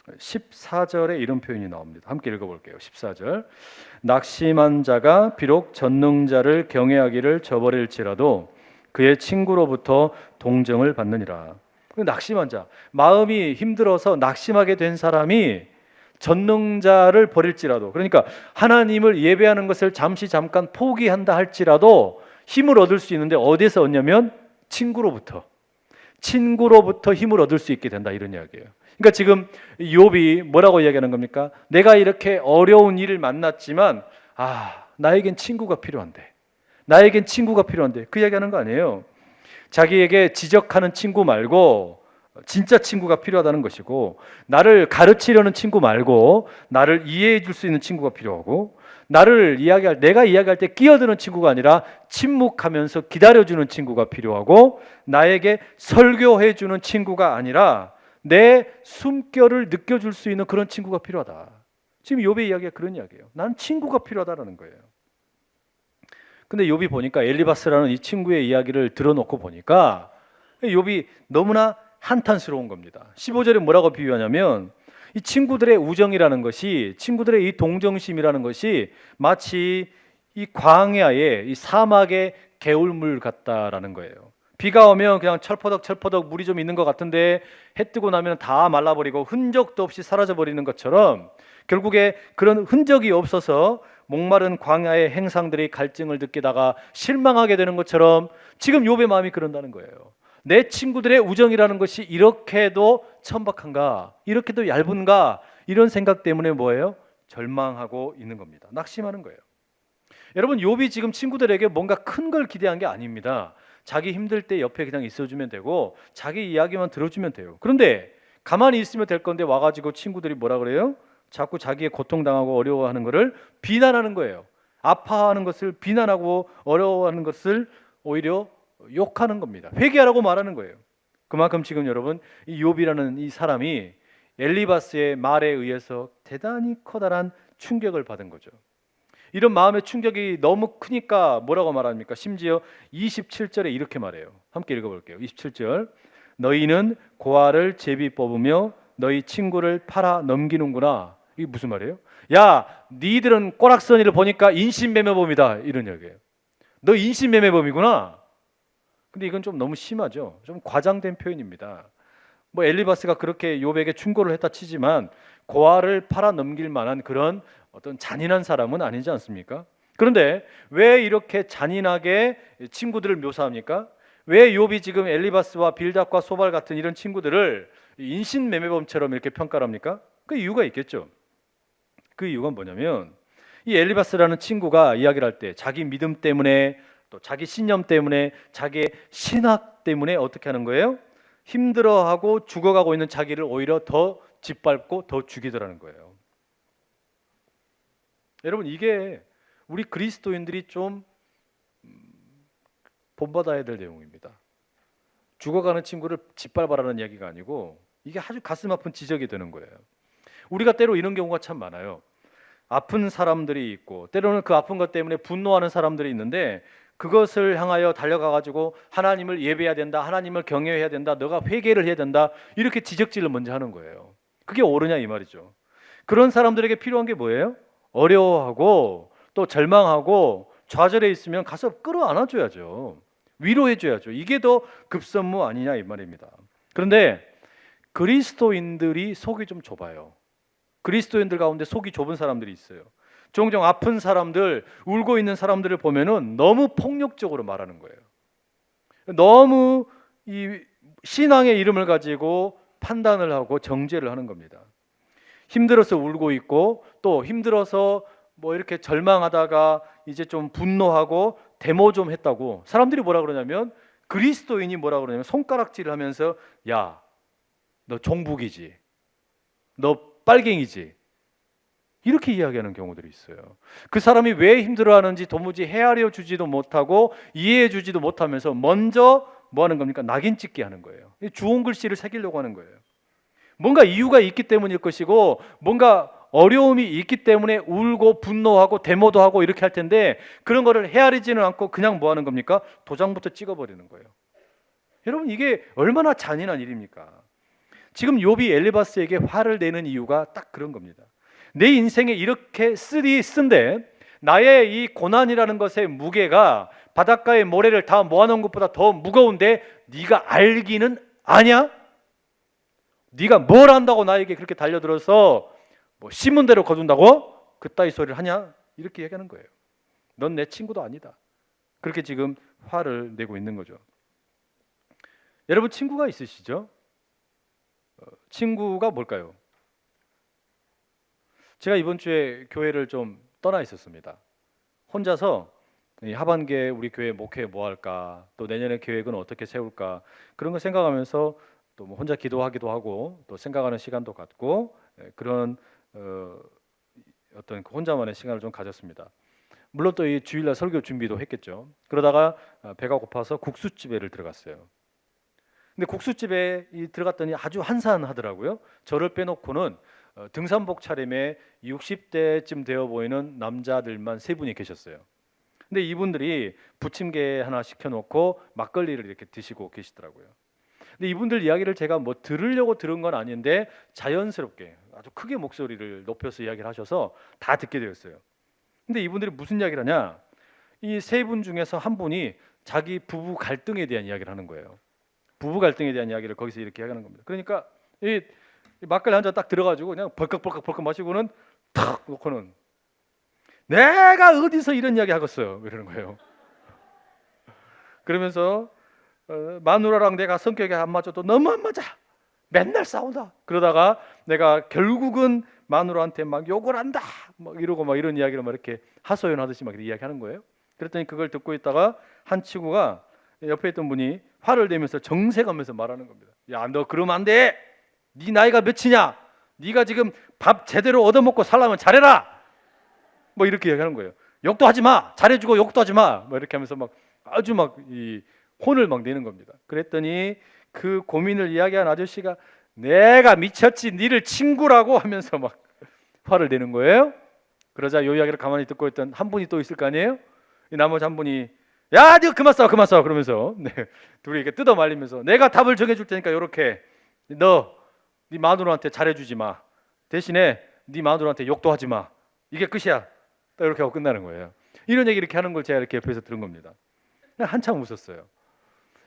14절에 이런 표현이 나옵니다. 함께 읽어볼게요. 14절. 낙심한 자가 비록 전능자를 경외하기를 저버릴지라도 그의 친구로부터 동정을 받느니라. 낙심한 자, 마음이 힘들어서 낙심하게 된 사람이 전능자를 버릴지라도, 그러니까 하나님을 예배하는 것을 잠깐 포기한다 할지라도 힘을 얻을 수 있는데, 어디서 얻냐면 친구로부터 힘을 얻을 수 있게 된다, 이런 이야기예요. 그러니까 지금 욥이 뭐라고 이야기하는 겁니까? 내가 이렇게 어려운 일을 만났지만 나에겐 친구가 필요한데, 그 이야기하는 거 아니에요. 자기에게 지적하는 친구 말고 진짜 친구가 필요하다는 것이고, 나를 가르치려는 친구 말고 나를 이해해 줄 수 있는 친구가 필요하고, 내가 이야기할 때 끼어드는 친구가 아니라 침묵하면서 기다려주는 친구가 필요하고, 나에게 설교해 주는 친구가 아니라 내 숨결을 느껴줄 수 있는 그런 친구가 필요하다. 지금 욥의 이야기가 그런 이야기예요. 난 친구가 필요하다는 거예요. 근데 욥이 보니까, 엘리바스라는 이 친구의 이야기를 들어놓고 보니까 욥이 너무나 한탄스러운 겁니다. 15절에 뭐라고 비유하냐면, 이 친구들의 우정이라는 것이, 친구들의 이 동정심이라는 것이 마치 이 광야의, 이 사막의 개울물 같다라는 거예요. 비가 오면 그냥 철퍼덕 물이 좀 있는 것 같은데 해 뜨고 나면 다 말라버리고 흔적도 없이 사라져버리는 것처럼, 결국에 그런 흔적이 없어서 목마른 광야의 행상들이 갈증을 느끼다가 실망하게 되는 것처럼 지금 욥의 마음이 그런다는 거예요. 내 친구들의 우정이라는 것이 이렇게도 천박한가, 이렇게도 얇은가, 이런 생각 때문에 뭐예요? 절망하고 있는 겁니다. 낙심하는 거예요. 여러분, 욥이 지금 친구들에게 뭔가 큰 걸 기대한 게 아닙니다. 자기 힘들 때 옆에 그냥 있어주면 되고 자기 이야기만 들어주면 돼요. 그런데 가만히 있으면 될 건데 와가지고 친구들이 뭐라 그래요? 자꾸 자기의 고통당하고 어려워하는 것을 비난하는 거예요. 아파하는 것을 비난하고 어려워하는 것을 오히려 욕하는 겁니다. 회개하라고 말하는 거예요. 그만큼 지금 여러분, 이 욥이라는 이 사람이 엘리바스의 말에 의해서 대단히 커다란 충격을 받은 거죠. 이런 마음의 충격이 너무 크니까 뭐라고 말합니까? 심지어 27절에 이렇게 말해요. 함께 읽어볼게요. 27절. 너희는 고아를 제비 뽑으며 너희 친구를 팔아 넘기는구나. 이게 무슨 말이에요? 야, 니들은 꼬락서니를 보니까 인신매매범이다, 이런 얘기예요. 너 인신매매범이구나. 근데 이건 좀 너무 심하죠. 좀 과장된 표현입니다. 뭐 엘리바스가 그렇게 욥에게 충고를 했다 치지만 고아를 팔아 넘길 만한 그런 어떤 잔인한 사람은 아니지 않습니까? 그런데 왜 이렇게 잔인하게 친구들을 묘사합니까? 왜 욥이 지금 엘리바스와 빌닷과 소발 같은 이런 친구들을 인신매매범처럼 이렇게 평가를 합니까? 그 이유가 있겠죠. 그 이유가 뭐냐면, 이 엘리바스라는 친구가 이야기를 할 때 자기 믿음 때문에, 또 자기 신념 때문에, 자기의 신학 때문에 어떻게 하는 거예요? 힘들어하고 죽어가고 있는 자기를 오히려 더 짓밟고 더 죽이더라는 거예요. 여러분, 이게 우리 그리스도인들이 좀 본받아야 될 내용입니다. 죽어가는 친구를 짓밟아라는 이야기가 아니고, 이게 아주 가슴 아픈 지적이 되는 거예요. 우리가 때로 이런 경우가 참 많아요. 아픈 사람들이 있고, 때로는 그 아픈 것 때문에 분노하는 사람들이 있는데, 그것을 향하여 달려가가지고 하나님을 예배해야 된다, 하나님을 경외해야 된다, 너가 회개를 해야 된다, 이렇게 지적질을 먼저 하는 거예요. 그게 옳으냐 이 말이죠. 그런 사람들에게 필요한 게 뭐예요? 어려워하고 또 절망하고 좌절해 있으면 가서 끌어안아줘야죠. 위로해줘야죠. 이게 더 급선무 아니냐 이 말입니다. 그런데 그리스도인들이 속이 좀 좁아요. 그리스도인들 가운데 속이 좁은 사람들이 있어요. 종종 아픈 사람들, 울고 있는 사람들을 보면은 너무 폭력적으로 말하는 거예요. 너무 이 신앙의 이름을 가지고 판단을 하고 정죄를 하는 겁니다. 힘들어서 울고 있고 또 힘들어서 뭐 이렇게 절망하다가 이제 좀 분노하고 데모 좀 했다고 사람들이 뭐라 그러냐면 그리스도인이 뭐라 그러냐면 손가락질을 하면서 야, 너 종북이지, 너 빨갱이지 이렇게 이야기하는 경우들이 있어요. 그 사람이 왜 힘들어하는지 도무지 헤아려 주지도 못하고 이해해 주지도 못하면서 먼저 뭐 하는 겁니까? 낙인 찍게 하는 거예요. 주홍 글씨를 새기려고 하는 거예요. 뭔가 이유가 있기 때문일 것이고 뭔가 어려움이 있기 때문에 울고 분노하고 데모도 하고 이렇게 할 텐데 그런 거를 헤아리지는 않고 그냥 뭐 하는 겁니까? 도장부터 찍어버리는 거예요. 여러분 이게 얼마나 잔인한 일입니까? 지금 욥이 엘리바스에게 화를 내는 이유가 딱 그런 겁니다. 내 인생에 이렇게 쓴데 나의 이 고난이라는 것의 무게가 바닷가의 모래를 다 모아놓은 것보다 더 무거운데 네가 알기는 아냐? 네가 뭘 안다고 나에게 그렇게 달려들어서 뭐 신문대로 거둔다고? 그따위 소리를 하냐? 이렇게 얘기하는 거예요. 넌 내 친구도 아니다. 그렇게 지금 화를 내고 있는 거죠. 여러분 친구가 있으시죠? 친구가 뭘까요? 제가 이번 주에 교회를 좀 떠나 있었습니다. 혼자서 이 하반기에 우리 교회 목회 뭐 할까, 또 내년에 계획은 어떻게 세울까 그런 거 생각하면서 또 뭐 혼자 기도하기도 하고 또 생각하는 시간도 갖고 그런 어떤 혼자만의 시간을 좀 가졌습니다. 물론 또 이 주일날 설교 준비도 했겠죠. 그러다가 배가 고파서 국수집에를 들어갔어요. 근데 국수집에 들어갔더니 아주 한산하더라고요. 저를 빼놓고는 등산복 차림에 60대쯤 되어 보이는 남자들만 세 분이 계셨어요. 근데 이분들이 부침개 하나 시켜놓고 막걸리를 이렇게 드시고 계시더라고요. 근데 이분들 이야기를 제가 뭐 들으려고 들은 건 아닌데 자연스럽게 아주 크게 목소리를 높여서 이야기를 하셔서 다 듣게 되었어요. 근데 이분들이 무슨 이야기를 하냐? 이 세 분 중에서 한 분이 자기 부부 갈등에 대한 이야기를 하는 거예요. 부부 갈등에 대한 이야기를 거기서 이렇게 하는 겁니다. 그러니까 이 막걸리 한 잔 딱 들어가지고 그냥 벌컥벌컥 마시고는 탁 놓고는 내가 어디서 이런 이야기 하겠어요? 이러는 거예요. 그러면서 마누라랑 내가 성격이 안 맞아도 너무 안 맞아. 맨날 싸운다. 그러다가 내가 결국은 마누라한테 막 욕을 한다. 막 이러고 막 이런 이야기를 막 이렇게 하소연하듯이 막 이렇게 이야기하는 거예요. 그랬더니 그걸 듣고 있다가 한 친구가 옆에 있던 분이 화를 내면서 정색하면서 말하는 겁니다. 야, 너 그러면 안 돼. 네 나이가 몇이냐? 네가 지금 밥 제대로 얻어먹고 살려면 잘해라. 뭐 이렇게 이야기하는 거예요. 욕도 하지 마. 잘해주고 욕도 하지 마. 뭐 이렇게 하면서 막 아주 막 이 혼을 막 내는 겁니다. 그랬더니 그 고민을 이야기한 아저씨가 내가 미쳤지 니를 친구라고 하면서 막 화를 내는 거예요. 그러자 요 이야기를 가만히 듣고 있던 한 분이 또 있을 거 아니에요? 이 나머지 한 분이 야, 네가 그만 싸워 그러면서 둘이 이렇게 뜯어 말리면서 내가 답을 정해줄 테니까 이렇게 너 네 마누라한테 잘해주지 마. 대신에 네 마누라한테 욕도 하지 마. 이게 끝이야. 딱 이렇게 하고 끝나는 거예요. 이런 얘기 이렇게 하는 걸 제가 이렇게 옆에서 들은 겁니다. 한참 웃었어요.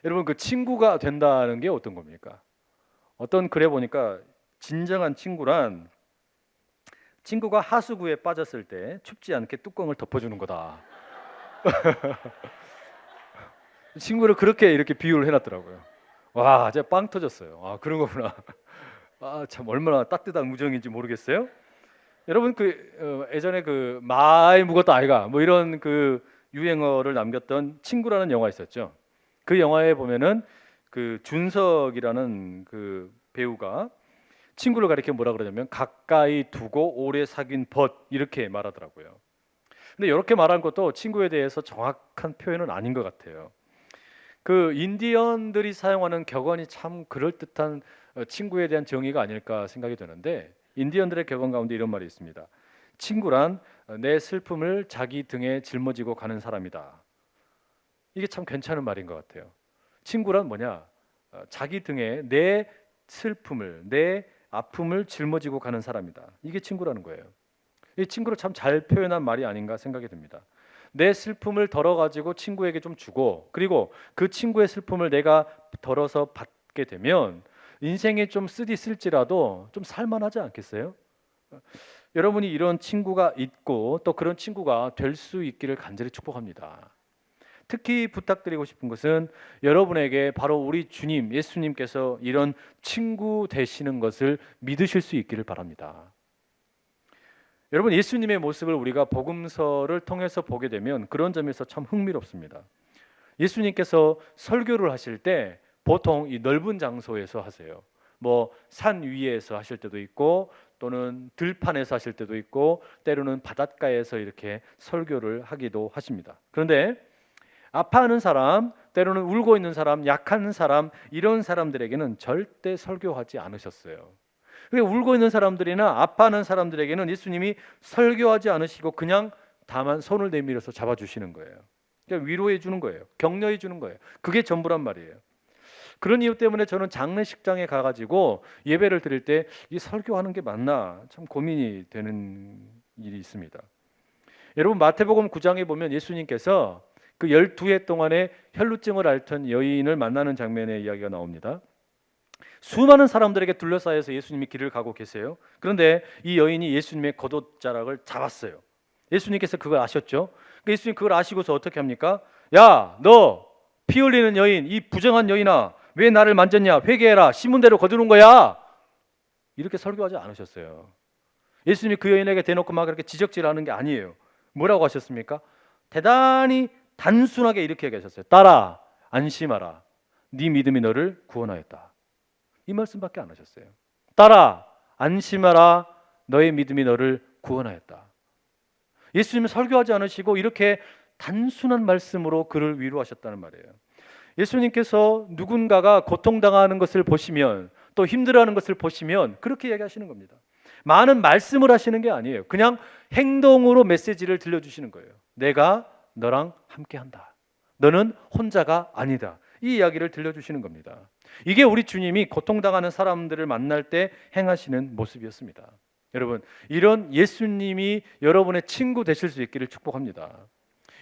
여러분 그 친구가 된다는 게 어떤 겁니까? 어떤 글에 보니까 진정한 친구란 친구가 하수구에 빠졌을 때 춥지 않게 뚜껑을 덮어주는 거다. 친구를 그렇게 이렇게 비유를 해놨더라고요. 와, 제가 빵 터졌어요. 아, 그런 거구나. 아, 참 얼마나 따뜻한 우정인지 모르겠어요. 여러분 그 예전에 그 많이 묵었다 아이가 뭐 이런 그 유행어를 남겼던 친구라는 영화 있었죠. 그 영화에 보면은 그 준석이라는 그 배우가 친구를 가리켜 뭐라 그러냐면 가까이 두고 오래 사귄 벗 이렇게 말하더라고요. 근데 이렇게 말한 것도 친구에 대해서 정확한 표현은 아닌 것 같아요. 그 인디언들이 사용하는 격언이 참 그럴듯한 친구에 대한 정의가 아닐까 생각이 드는데 인디언들의 격언 가운데 이런 말이 있습니다. 친구란 내 슬픔을 자기 등에 짊어지고 가는 사람이다. 이게 참 괜찮은 말인 것 같아요. 친구란 뭐냐? 자기 등에 내 슬픔을, 내 아픔을 짊어지고 가는 사람이다. 이게 친구라는 거예요. 이 친구를 참 잘 표현한 말이 아닌가 생각이 듭니다. 내 슬픔을 덜어가지고 친구에게 좀 주고, 그리고 그 친구의 슬픔을 내가 덜어서 받게 되면 인생에 좀 쓰디 쓸지라도 좀 살만하지 않겠어요? 여러분이 이런 친구가 있고 또 그런 친구가 될 수 있기를 간절히 축복합니다. 특히 부탁드리고 싶은 것은 여러분에게 바로 우리 주님 예수님께서 이런 친구 되시는 것을 믿으실 수 있기를 바랍니다. 여러분, 예수님의 모습을 우리가 복음서를 통해서 보게 되면 그런 점에서 참 흥미롭습니다. 예수님께서 설교를 하실 때 보통 이 넓은 장소에서 하세요. 뭐 산 위에서 하실 때도 있고 또는 들판에서 하실 때도 있고 때로는 바닷가에서 이렇게 설교를 하기도 하십니다. 그런데 아파하는 사람, 때로는 울고 있는 사람, 약한 사람, 이런 사람들에게는 절대 설교하지 않으셨어요. 울고 있는 사람들이나 아파하는 사람들에게는 예수님이 설교하지 않으시고 그냥 다만 손을 내밀어서 잡아주시는 거예요. 그러니까 위로해 주는 거예요. 격려해 주는 거예요. 그게 전부란 말이에요. 그런 이유 때문에 저는 장례식장에 가가지고 예배를 드릴 때 이 설교하는 게 맞나 참 고민이 되는 일이 있습니다. 여러분, 마태복음 9장에 보면 예수님께서 그 12해 동안에 혈루증을 앓던 여인을 만나는 장면의 이야기가 나옵니다. 수많은 사람들에게 둘러싸여서 예수님이 길을 가고 계세요. 그런데 이 여인이 예수님의 겉옷자락을 잡았어요. 예수님께서 그걸 아셨죠? 예수님 그걸 아시고서 어떻게 합니까? 야, 너 피 흘리는 여인, 이 부정한 여인아, 왜 나를 만졌냐? 회개해라. 심은 대로 거두는 거야. 이렇게 설교하지 않으셨어요. 예수님이 그 여인에게 대놓고 막 그렇게 지적질하는 게 아니에요. 뭐라고 하셨습니까? 대단히 단순하게 이렇게 얘기하셨어요. 딸아, 안심하라. 네 믿음이 너를 구원하였다. 이 말씀밖에 안 하셨어요. 딸아, 안심하라. 너의 믿음이 너를 구원하였다. 예수님은 설교하지 않으시고 이렇게 단순한 말씀으로 그를 위로하셨다는 말이에요. 예수님께서 누군가가 고통당하는 것을 보시면 또 힘들어하는 것을 보시면 그렇게 얘기하시는 겁니다. 많은 말씀을 하시는 게 아니에요. 그냥 행동으로 메시지를 들려주시는 거예요. 내가 너랑 함께한다. 너는 혼자가 아니다. 이 이야기를 들려주시는 겁니다. 이게 우리 주님이 고통당하는 사람들을 만날 때 행하시는 모습이었습니다. 여러분, 이런 예수님이 여러분의 친구 되실 수 있기를 축복합니다.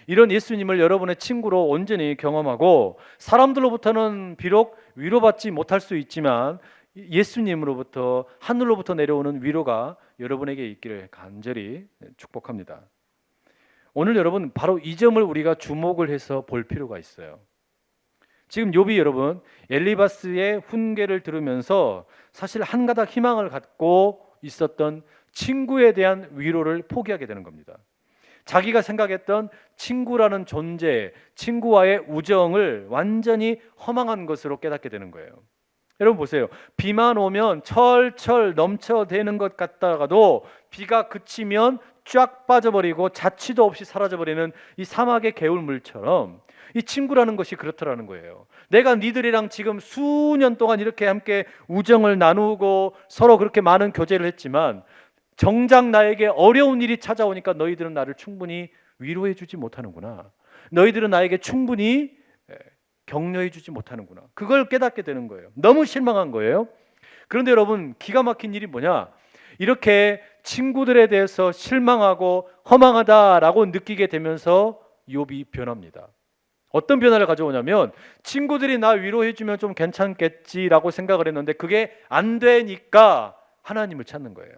이런 예수님을 여러분의 친구로 온전히 경험하고 사람들로부터는 비록 위로받지 못할 수 있지만 예수님으로부터 하늘로부터 내려오는 위로가 여러분에게 있기를 간절히 축복합니다. 오늘 여러분 바로 이 점을 우리가 주목을 해서 볼 필요가 있어요. 지금 욥이 여러분 엘리바스의 훈계를 들으면서 사실 한 가닥 희망을 갖고 있었던 친구에 대한 위로를 포기하게 되는 겁니다. 자기가 생각했던 친구라는 존재, 친구와의 우정을 완전히 허망한 것으로 깨닫게 되는 거예요. 여러분 보세요. 비만 오면 철철 넘쳐대는 것 같다가도 비가 그치면 쫙 빠져버리고 자취도 없이 사라져버리는 이 사막의 개울물처럼 이 친구라는 것이 그렇더라는 거예요. 내가 니들이랑 지금 수년 동안 이렇게 함께 우정을 나누고 서로 그렇게 많은 교제를 했지만 정작 나에게 어려운 일이 찾아오니까 너희들은 나를 충분히 위로해 주지 못하는구나. 너희들은 나에게 충분히 격려해 주지 못하는구나. 그걸 깨닫게 되는 거예요. 너무 실망한 거예요. 그런데 여러분 기가 막힌 일이 뭐냐? 이렇게 친구들에 대해서 실망하고 허망하다라고 느끼게 되면서 욥이 변합니다. 어떤 변화를 가져오냐면 친구들이 나 위로해 주면 좀 괜찮겠지라고 생각을 했는데 그게 안 되니까 하나님을 찾는 거예요.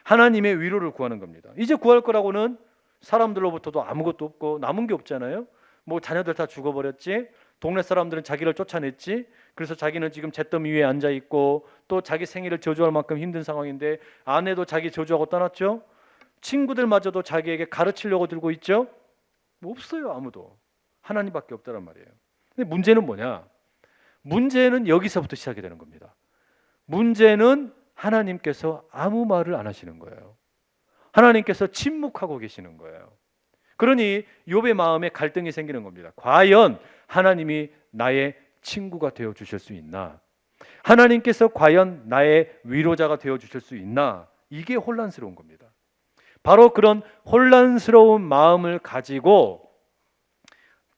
하나님의 위로를 구하는 겁니다. 이제 구할 거라고는 사람들로부터도 아무것도 없고 남은 게 없잖아요. 뭐 자녀들 다 죽어버렸지. 동네 사람들은 자기를 쫓아냈지. 그래서 자기는 지금 잿더미 위에 앉아 있고 또 자기 생일을 저주할 만큼 힘든 상황인데 아내도 자기 저주하고 떠났죠. 친구들마저도 자기에게 가르치려고 들고 있죠. 뭐 없어요. 아무도. 하나님밖에 없다란 말이에요. 근데 문제는 뭐냐? 문제는 여기서부터 시작이 되는 겁니다. 문제는 하나님께서 아무 말을 안 하시는 거예요. 하나님께서 침묵하고 계시는 거예요. 그러니 욥의 마음에 갈등이 생기는 겁니다. 과연 하나님이 나의 친구가 되어 주실 수 있나? 하나님께서 과연 나의 위로자가 되어 주실 수 있나? 이게 혼란스러운 겁니다. 바로 그런 혼란스러운 마음을 가지고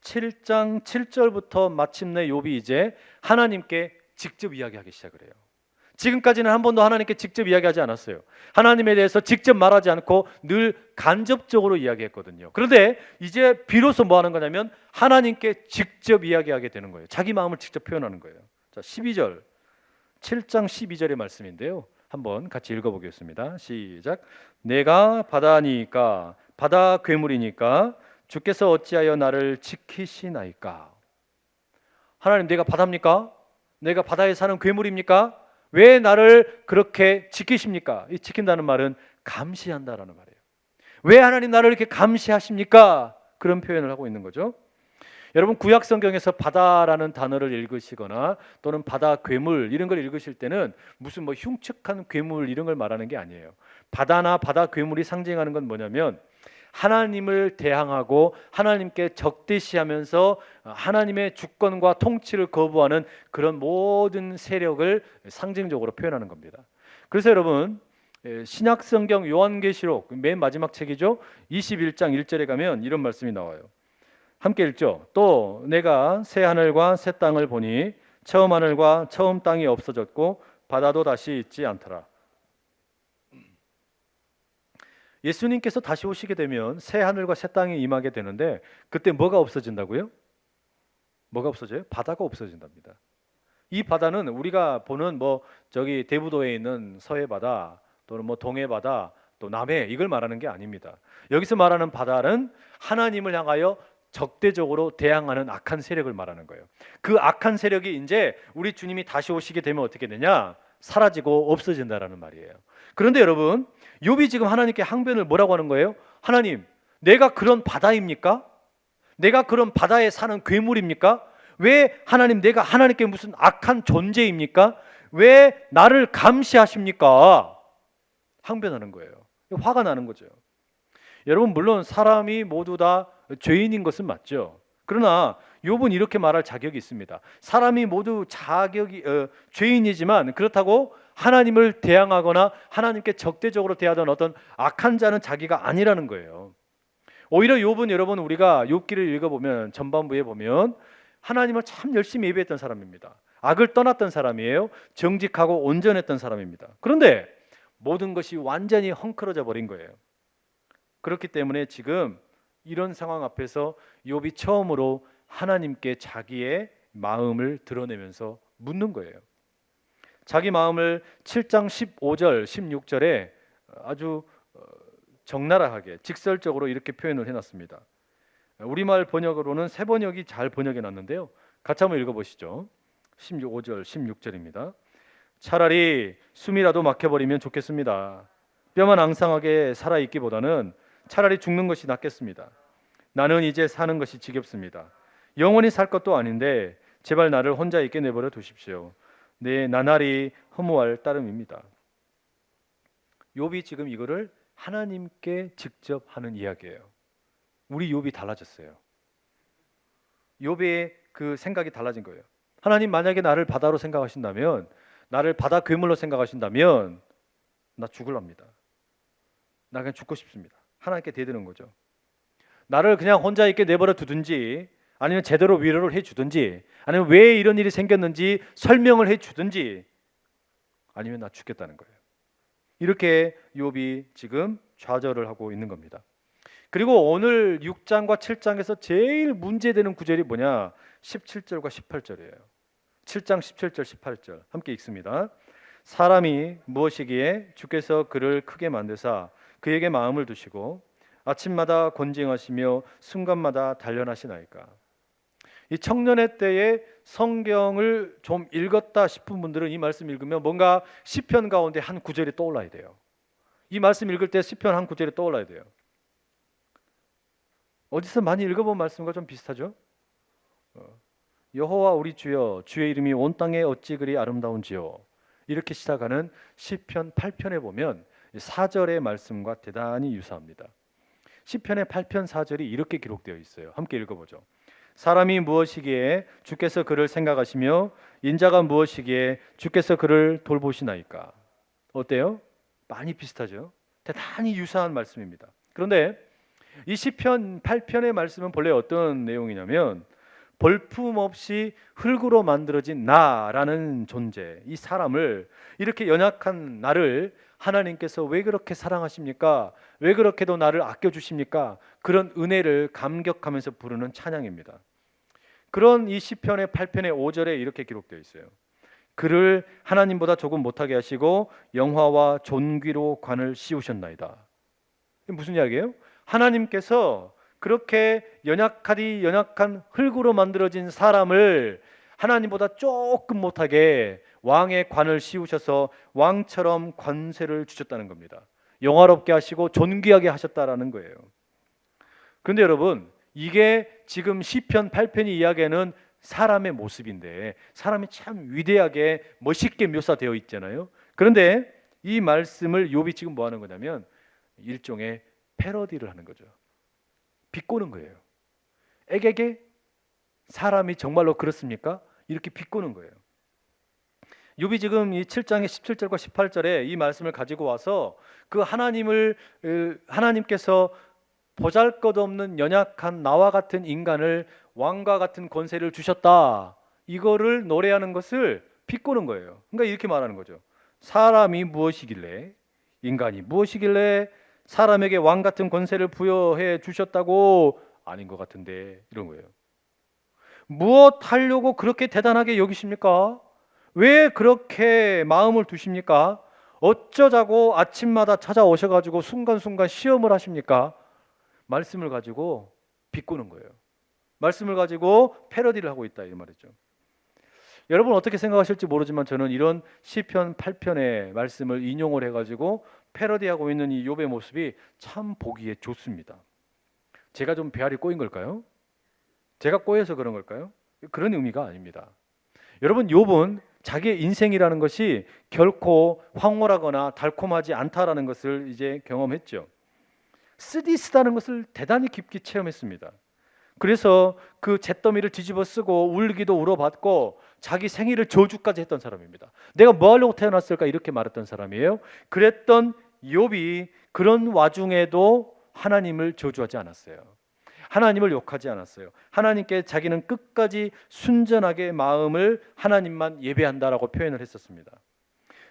7장 7절부터 마침내 욥이 이제 하나님께 직접 이야기하기 시작을 해요. 지금까지는 한 번도 하나님께 직접 이야기하지 않았어요. 하나님에 대해서 직접 말하지 않고 늘 간접적으로 이야기했거든요. 그런데 이제 비로소 뭐 하는 거냐면 하나님께 직접 이야기하게 되는 거예요. 자기 마음을 직접 표현하는 거예요. 자, 12절, 7장 12절의 말씀인데요. 한번 같이 읽어보겠습니다. 시작. 내가 바다니까 바다 괴물이니까 주께서 어찌하여 나를 지키시나이까. 하나님, 내가 바다입니까? 내가 바다에 사는 괴물입니까? 왜 나를 그렇게 지키십니까? 이 지킨다는 말은 감시한다라는 말이에요. 왜 하나님 나를 이렇게 감시하십니까? 그런 표현을 하고 있는 거죠. 여러분, 구약 성경에서 바다라는 단어를 읽으시거나 또는 바다 괴물 이런 걸 읽으실 때는 무슨 뭐 흉측한 괴물 이런 걸 말하는 게 아니에요. 바다나 바다 괴물이 상징하는 건 뭐냐면 하나님을 대항하고 하나님께 적대시하면서 하나님의 주권과 통치를 거부하는 그런 모든 세력을 상징적으로 표현하는 겁니다. 그래서 여러분, 신약 성경 요한계시록 맨 마지막 책이죠. 21장 1절에 가면 이런 말씀이 나와요. 함께 읽죠. 또 내가 새 하늘과 새 땅을 보니 처음 하늘과 처음 땅이 없어졌고 바다도 다시 있지 않더라. 예수님께서 다시 오시게 되면 새 하늘과 새 땅이 임하게 되는데 그때 뭐가 없어진다고요? 뭐가 없어져요? 바다가 없어진답니다. 이 바다는 우리가 보는 뭐 저기 대부도에 있는 서해 바다 또는 뭐 동해 바다 또 남해 이걸 말하는 게 아닙니다. 여기서 말하는 바다는 하나님을 향하여 적대적으로 대항하는 악한 세력을 말하는 거예요. 그 악한 세력이 이제 우리 주님이 다시 오시게 되면 어떻게 되냐? 사라지고 없어진다라는 말이에요. 그런데 여러분, 욥이 지금 하나님께 항변을 뭐라고 하는 거예요? 하나님, 내가 그런 바다입니까? 내가 그런 바다에 사는 괴물입니까? 왜 하나님, 내가 하나님께 무슨 악한 존재입니까? 왜 나를 감시하십니까? 항변하는 거예요. 화가 나는 거죠. 여러분, 물론 사람이 모두 다 죄인인 것은 맞죠. 그러나 욥은 이렇게 말할 자격이 있습니다. 사람이 모두 죄인이지만 그렇다고 하나님을 대항하거나 하나님께 적대적으로 대하던 어떤 악한 자는 자기가 아니라는 거예요. 오히려 욥은 여러분, 우리가 욥기를 읽어보면 전반부에 보면 하나님을 참 열심히 예배했던 사람입니다. 악을 떠났던 사람이에요. 정직하고 온전했던 사람입니다. 그런데 모든 것이 완전히 헝클어져 버린 거예요. 그렇기 때문에 지금 이런 상황 앞에서 욥이 처음으로 하나님께 자기의 마음을 드러내면서 묻는 거예요. 자기 마음을 7장 15절, 16절에 아주 적나라하게 직설적으로 이렇게 표현을 해놨습니다. 우리말 번역으로는 새 번역이 잘 번역해놨는데요. 같이 한번 읽어보시죠. 15절, 16절입니다. 차라리 숨이라도 막혀버리면 좋겠습니다. 뼈만 앙상하게 살아있기보다는 차라리 죽는 것이 낫겠습니다. 나는 이제 사는 것이 지겹습니다. 영원히 살 것도 아닌데 제발 나를 혼자 있게 내버려 두십시오. 내 나날이 허무할 따름입니다. 욥이 지금 이거를 하나님께 직접 하는 이야기예요. 우리 욥이 달라졌어요. 욥의 그 생각이 달라진 거예요. 하나님, 만약에 나를 바다로 생각하신다면, 나를 바다 괴물로 생각하신다면 나 죽을랍니다. 나 그냥 죽고 싶습니다. 하나님께 대드는 거죠. 나를 그냥 혼자 있게 내버려 두든지 아니면 제대로 위로를 해주든지 아니면 왜 이런 일이 생겼는지 설명을 해주든지 아니면 나 죽겠다는 거예요. 이렇게 욥이 지금 좌절을 하고 있는 겁니다. 그리고 오늘 6장과 7장에서 제일 문제되는 구절이 뭐냐? 17절과 18절이에요. 7장 17절 18절 함께 읽습니다. 사람이 무엇이기에 주께서 그를 크게 만드사 그에게 마음을 두시고 아침마다 권징하시며 순간마다 단련하시나이까. 이 청년의 때에 성경을 좀 읽었다 싶은 분들은 이 말씀 읽으면 뭔가 시편 가운데 한 구절이 떠올라야 돼요. 이 말씀 읽을 때 시편 한 구절이 떠올라야 돼요. 어디서 많이 읽어본 말씀과 좀 비슷하죠? 여호와 우리 주여, 주의 이름이 온 땅에 어찌 그리 아름다운지요. 이렇게 시작하는 시편 8편에 보면 4절의 말씀과 대단히 유사합니다. 시편의 8편 4절이 이렇게 기록되어 있어요. 함께 읽어보죠. 사람이 무엇이기에 주께서 그를 생각하시며 인자가 무엇이기에 주께서 그를 돌보시나이까. 어때요? 많이 비슷하죠? 대단히 유사한 말씀입니다. 그런데 이 시편 8편의 말씀은 본래 어떤 내용이냐면 볼품없이 흙으로 만들어진 나라는 존재, 이 사람을, 이렇게 연약한 나를 하나님께서 왜 그렇게 사랑하십니까? 왜 그렇게도 나를 아껴주십니까? 그런 은혜를 감격하면서 부르는 찬양입니다. 그런 이 시편의 8편의 5절에 이렇게 기록되어 있어요. 그를 하나님보다 조금 못하게 하시고 영화와 존귀로 관을 씌우셨나이다. 이게 무슨 이야기예요? 하나님께서 그렇게 연약한 흙으로 만들어진 사람을 하나님보다 조금 못하게 왕의 관을 씌우셔서 왕처럼 권세를 주셨다는 겁니다. 영화롭게 하시고 존귀하게 하셨다라는 거예요. 그런데 여러분, 이게 지금 시편 8편이 이야기하는 사람의 모습인데, 사람이 참 위대하게 멋있게 묘사되어 있잖아요. 그런데 이 말씀을 욥이 지금 뭐 하는 거냐면 일종의 패러디를 하는 거죠. 비꼬는 거예요. 에게게 사람이 정말로 그렇습니까? 이렇게 비꼬는 거예요. 욥이 지금 이 7장의 17절과 18절에 이 말씀을 가지고 와서 그 하나님께서 보잘것없는 연약한 나와 같은 인간을 왕과 같은 권세를 주셨다, 이거를 노래하는 것을 비꼬는 거예요. 그러니까 이렇게 말하는 거죠. 사람이 무엇이길래, 인간이 무엇이길래 사람에게 왕 같은 권세를 부여해 주셨다고? 아닌 것 같은데, 이런 거예요. 무엇 하려고 그렇게 대단하게 여기십니까? 왜 그렇게 마음을 두십니까? 어쩌자고 아침마다 찾아오셔가지고 순간순간 시험을 하십니까? 말씀을 가지고 비꼬는 거예요. 말씀을 가지고 패러디를 하고 있다, 이 말이죠. 여러분 어떻게 생각하실지 모르지만 저는 이런 시편 8편의 말씀을 인용을 해가지고 패러디하고 있는 이 욥의 모습이 참 보기에 좋습니다. 제가 좀 배알이 꼬인 걸까요? 제가 꼬여서 그런 걸까요? 그런 의미가 아닙니다. 여러분, 욥은 자기의 인생이라는 것이 결코 황홀하거나 달콤하지 않다라는 것을 이제 경험했죠. 쓰디쓰다는 것을 대단히 깊게 체험했습니다. 그래서 그 잿더미를 뒤집어 쓰고 울기도 울어봤고 자기 생일을 저주까지 했던 사람입니다. 내가 뭐 하려고 태어났을까, 이렇게 말했던 사람이에요. 그랬던 욥이 그런 와중에도 하나님을 저주하지 않았어요. 하나님을 욕하지 않았어요. 하나님께 자기는 끝까지 순전하게 마음을 하나님만 예배한다라고 표현을 했었습니다.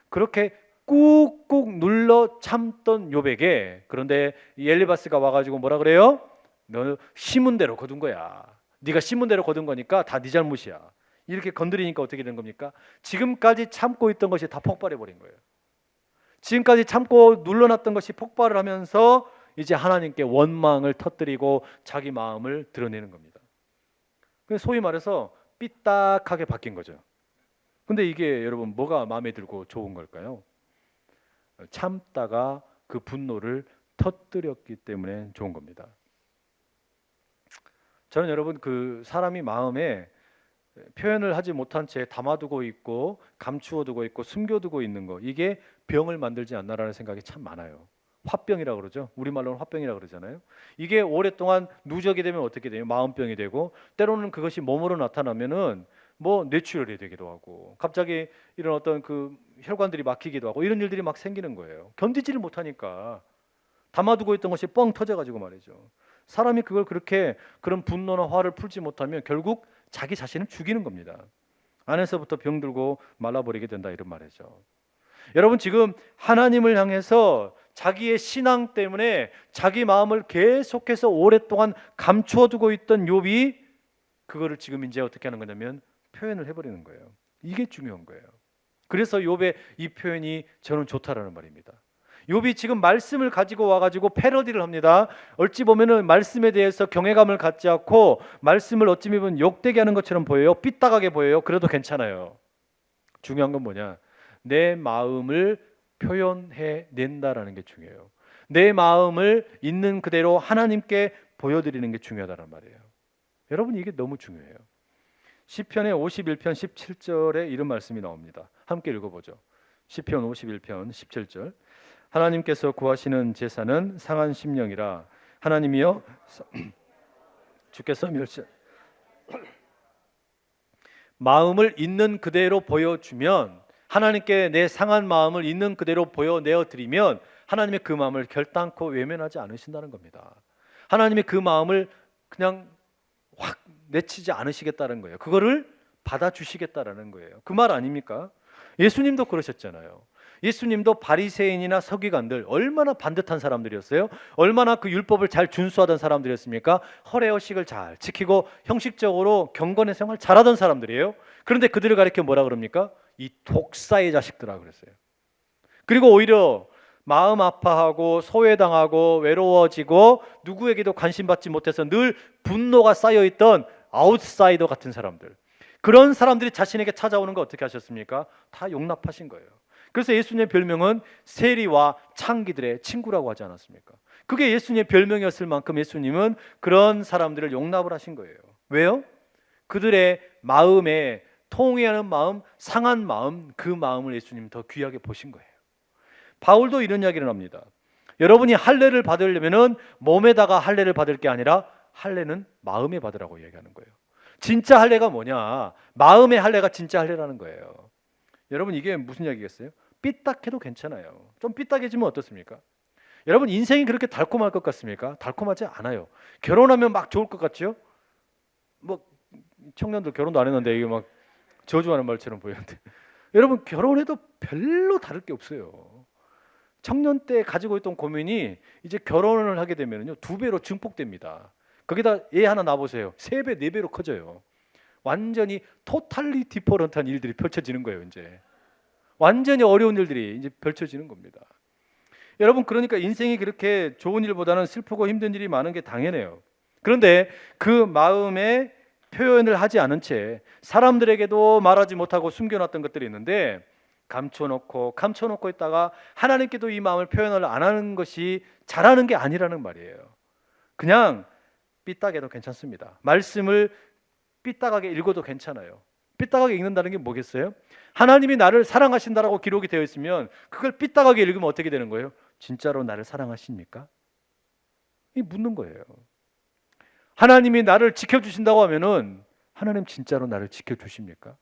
그렇게 꾹꾹 눌러 참던 욥에게, 그런데 엘리바스가 와가지고 뭐라 그래요? 너 심은 대로 거둔 거야. 네가 심은 대로 거둔 거니까 다 네 잘못이야. 이렇게 건드리니까 어떻게 된 겁니까? 지금까지 참고 있던 것이 다 폭발해 버린 거예요. 지금까지 참고 눌러놨던 것이 폭발을 하면서 이제 하나님께 원망을 터뜨리고 자기 마음을 드러내는 겁니다. 소위 말해서 삐딱하게 바뀐 거죠. 근데 이게 여러분 뭐가 마음에 들고 좋은 걸까요? 참다가 그 분노를 터뜨렸기 때문에 좋은 겁니다. 저는 여러분 그 사람이 마음에 표현을 하지 못한 채 담아두고 있고 감추어두고 있고 숨겨두고 있는 거, 이게 병을 만들지 않나라는 생각이 참 많아요. 화병이라고 그러죠. 우리말로는 화병이라고 그러잖아요. 이게 오랫동안 누적이 되면 어떻게 돼요? 마음병이 되고, 때로는 그것이 몸으로 나타나면은 뭐 뇌출혈이 되기도 하고, 갑자기 이런 어떤 그 혈관들이 막히기도 하고, 이런 일들이 막 생기는 거예요. 견디지를 못하니까 담아두고 있던 것이 뻥 터져가지고 말이죠. 사람이 그걸 그렇게 그런 분노나 화를 풀지 못하면 결국 자기 자신을 죽이는 겁니다. 안에서부터 병들고 말라버리게 된다, 이런 말이죠. 여러분, 지금 하나님을 향해서 자기의 신앙 때문에 자기 마음을 계속해서 오랫동안 감추어두고 있던 욥이 그거를 지금 이제 어떻게 하는 거냐면 표현을 해버리는 거예요. 이게 중요한 거예요. 그래서 욥의 이 표현이 저는 좋다라는 말입니다. 욥이 지금 말씀을 가지고 와가지고 패러디를 합니다. 어찌 보면은 말씀에 대해서 경외감을 갖지 않고 말씀을 어찌 보면 욕되게 하는 것처럼 보여요. 삐딱하게 보여요. 그래도 괜찮아요. 중요한 건 뭐냐? 내 마음을 표현해 낸다라는 게 중요해요. 내 마음을 있는 그대로 하나님께 보여드리는 게 중요하다는 말이에요. 여러분, 이게 너무 중요해요. 시편의 51편 17절에 이런 말씀이 나옵니다. 함께 읽어보죠. 시편 51편 17절. 하나님께서 구하시는 제사는 상한 심령이라. 하나님이여 주께서 마음을 있는 그대로 보여주면, 하나님께 내 상한 마음을 있는 그대로 보여내어 드리면 하나님의 그 마음을 결단코 외면하지 않으신다는 겁니다. 하나님의 그 마음을 그냥 확 내치지 않으시겠다는 거예요. 그거를 받아주시겠다라는 거예요. 그 말 아닙니까? 예수님도 그러셨잖아요. 예수님도 바리새인이나 서기관들 얼마나 반듯한 사람들이었어요? 얼마나 그 율법을 잘 준수하던 사람들이었습니까? 허례허식을 잘 지키고 형식적으로 경건의 생활 잘하던 사람들이에요. 그런데 그들을 가리켜 뭐라 그럽니까? 이 독사의 자식들아 그랬어요. 그리고 오히려 마음 아파하고 소외당하고 외로워지고 누구에게도 관심받지 못해서 늘 분노가 쌓여있던 아웃사이더 같은 사람들, 그런 사람들이 자신에게 찾아오는 거 어떻게 하셨습니까? 다 용납하신 거예요. 그래서 예수님의 별명은 세리와 창기들의 친구라고 하지 않았습니까? 그게 예수님의 별명이었을 만큼 예수님은 그런 사람들을 용납을 하신 거예요. 왜요? 그들의 마음에 통회하는 마음, 상한 마음, 그 마음을 예수님은 더 귀하게 보신 거예요. 바울도 이런 이야기를 합니다. 여러분이 할례를 받으려면 몸에다가 할례를 받을 게 아니라 할례는 마음에 받으라고 얘기하는 거예요. 진짜 할례가 뭐냐? 마음의 할례가 진짜 할례라는 거예요. 여러분 이게 무슨 이야기겠어요? 삐딱해도 괜찮아요. 좀 삐딱해지면 어떻습니까? 여러분 인생이 그렇게 달콤할 것 같습니까? 달콤하지 않아요. 결혼하면 막 좋을 것 같죠? 뭐 청년들 결혼도 안 했는데 이게 막 저주하는 말처럼 보이는데 여러분 결혼해도 별로 다를 게 없어요. 청년 때 가지고 있던 고민이 이제 결혼을 하게 되면요 2배로 증폭됩니다. 거기다 애 하나 낳아보세요. 3배, 4배로 커져요. 완전히 토탈리 디퍼런트한 일들이 펼쳐지는 거예요. 이제 완전히 어려운 일들이 이제 펼쳐지는 겁니다. 여러분 그러니까 인생이 그렇게 좋은 일보다는 슬프고 힘든 일이 많은 게 당연해요. 그런데 그 마음에 표현을 하지 않은 채 사람들에게도 말하지 못하고 숨겨놨던 것들이 있는데 감춰놓고 있다가 하나님께도 이 마음을 표현을 안 하는 것이 잘하는 게 아니라는 말이에요. 그냥 삐딱해도 괜찮습니다. 말씀을 삐딱하게 읽어도 괜찮아요. 삐딱하게 읽는다는 게 뭐겠어요? 하나님이 나를 사랑하신다라고 기록이 되어 있으면 그걸 삐딱하게 읽으면 어떻게 되는 거예요? 진짜로 나를 사랑하십니까? 이 묻는 거예요. 하나님이 나를 지켜주신다고 하면은 하나님 진짜로 나를 지켜주십니까?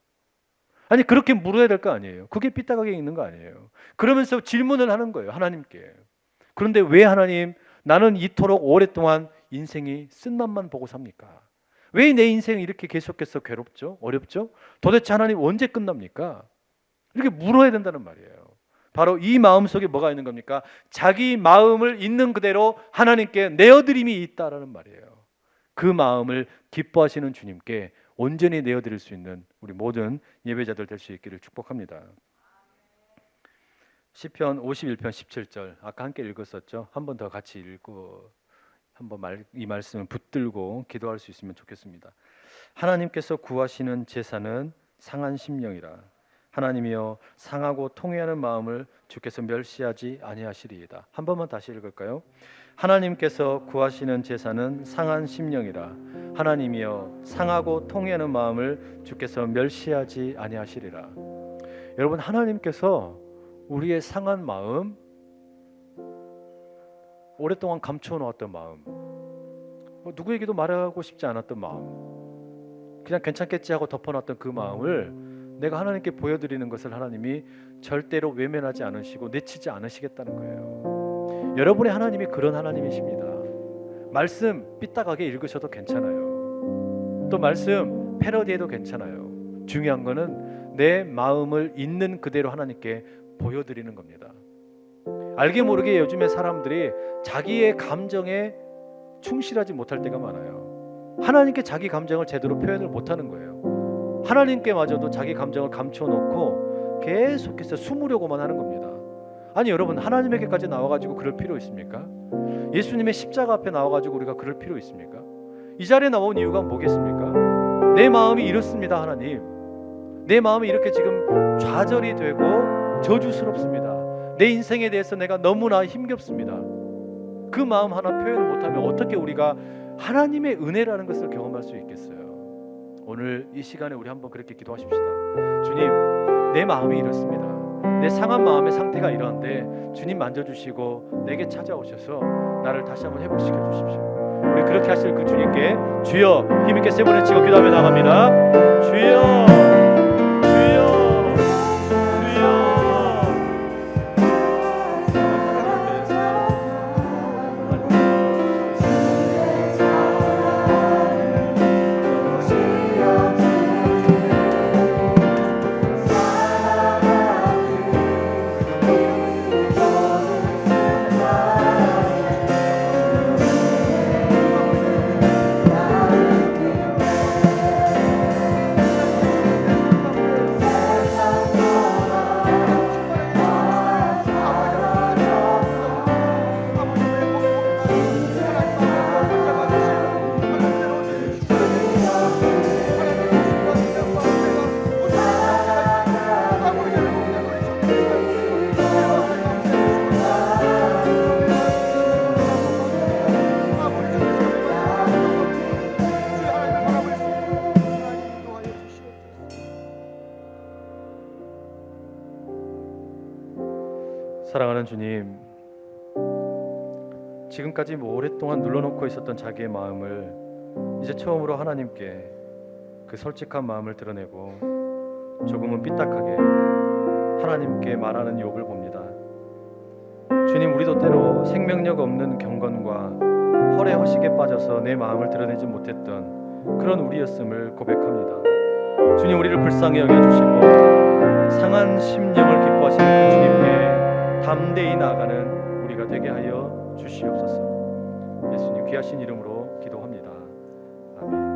아니 그렇게 물어야 될 거 아니에요. 그게 삐딱하게 읽는 거 아니에요. 그러면서 질문을 하는 거예요. 하나님께. 그런데 왜 하나님 나는 이토록 오랫동안 인생이 쓴맛만 보고 삽니까? 왜 내 인생이 이렇게 계속해서 괴롭죠? 어렵죠? 도대체 하나님 언제 끝납니까? 이렇게 물어야 된다는 말이에요. 바로 이 마음속에 뭐가 있는 겁니까? 자기 마음을 있는 그대로 하나님께 내어드림이 있다라는 말이에요. 그 마음을 기뻐하시는 주님께 온전히 내어드릴 수 있는 우리 모든 예배자들 될 수 있기를 축복합니다. 시편 51편 17절 아까 함께 읽었었죠. 한 번 더 같이 읽고 한번 이 말씀을 붙들고 기도할 수 있으면 좋겠습니다. 하나님께서 구하시는 제사는 상한 심령이라. 하나님이여 상하고 통회하는 마음을 주께서 멸시하지 아니하시리이다. 한 번만 다시 읽을까요? 하나님께서 구하시는 제사는 상한 심령이라. 하나님이여 상하고 통회하는 마음을 주께서 멸시하지 아니하시리라. 여러분 하나님께서 우리의 상한 마음, 오랫동안 감춰놓았던 마음, 누구에게도 말하고 싶지 않았던 마음, 그냥 괜찮겠지 하고 덮어놨던 그 마음을 내가 하나님께 보여드리는 것을 하나님이 절대로 외면하지 않으시고 내치지 않으시겠다는 거예요. 여러분의 하나님이 그런 하나님이십니다. 말씀 삐딱하게 읽으셔도 괜찮아요. 또 말씀 패러디해도 괜찮아요. 중요한 거는 내 마음을 있는 그대로 하나님께 보여드리는 겁니다. 알게 모르게 요즘에 사람들이 자기의 감정에 충실하지 못할 때가 많아요. 하나님께 자기 감정을 제대로 표현을 못하는 거예요. 하나님께마저도 자기 감정을 감춰놓고 계속해서 숨으려고만 하는 겁니다. 아니 여러분 하나님에게까지 나와가지고 그럴 필요 있습니까? 예수님의 십자가 앞에 나와가지고 우리가 그럴 필요 있습니까? 이 자리에 나온 이유가 뭐겠습니까? 내 마음이 이렇습니다. 하나님 내 마음이 이렇게 지금 좌절이 되고 저주스럽습니다. 내 인생에 대해서 내가 너무나 힘겹습니다. 그 마음 하나 표현 못하면 어떻게 우리가 하나님의 은혜라는 것을 경험할 수 있겠어요? 오늘 이 시간에 우리 한번 그렇게 기도하십시다. 주님 내 마음이 이렇습니다. 내 상한 마음의 상태가 이러한데 주님 만져주시고 내게 찾아오셔서 나를 다시 한번 회복시켜 주십시오. 우리 그렇게 하실 그 주님께 주여 힘있게 세 번을 치고 기도하며 나갑니다. 주여 사랑하는 주님, 지금까지 오랫동안 눌러놓고 있었던 자기의 마음을 이제 처음으로 하나님께 그 솔직한 마음을 드러내고 조금은 삐딱하게 하나님께 말하는 욥을 봅니다. 주님, 우리도 때로 생명력 없는 경건과 헐의 허식에 빠져서 내 마음을 드러내지 못했던 그런 우리였음을 고백합니다. 주님, 우리를 불쌍히 여겨주시고 상한 심령을 기뻐하시는 그 주님께 담대히 나아가는 우리가 되게 하여 주시옵소서. 예수님 귀하신 이름으로 기도합니다. 아멘.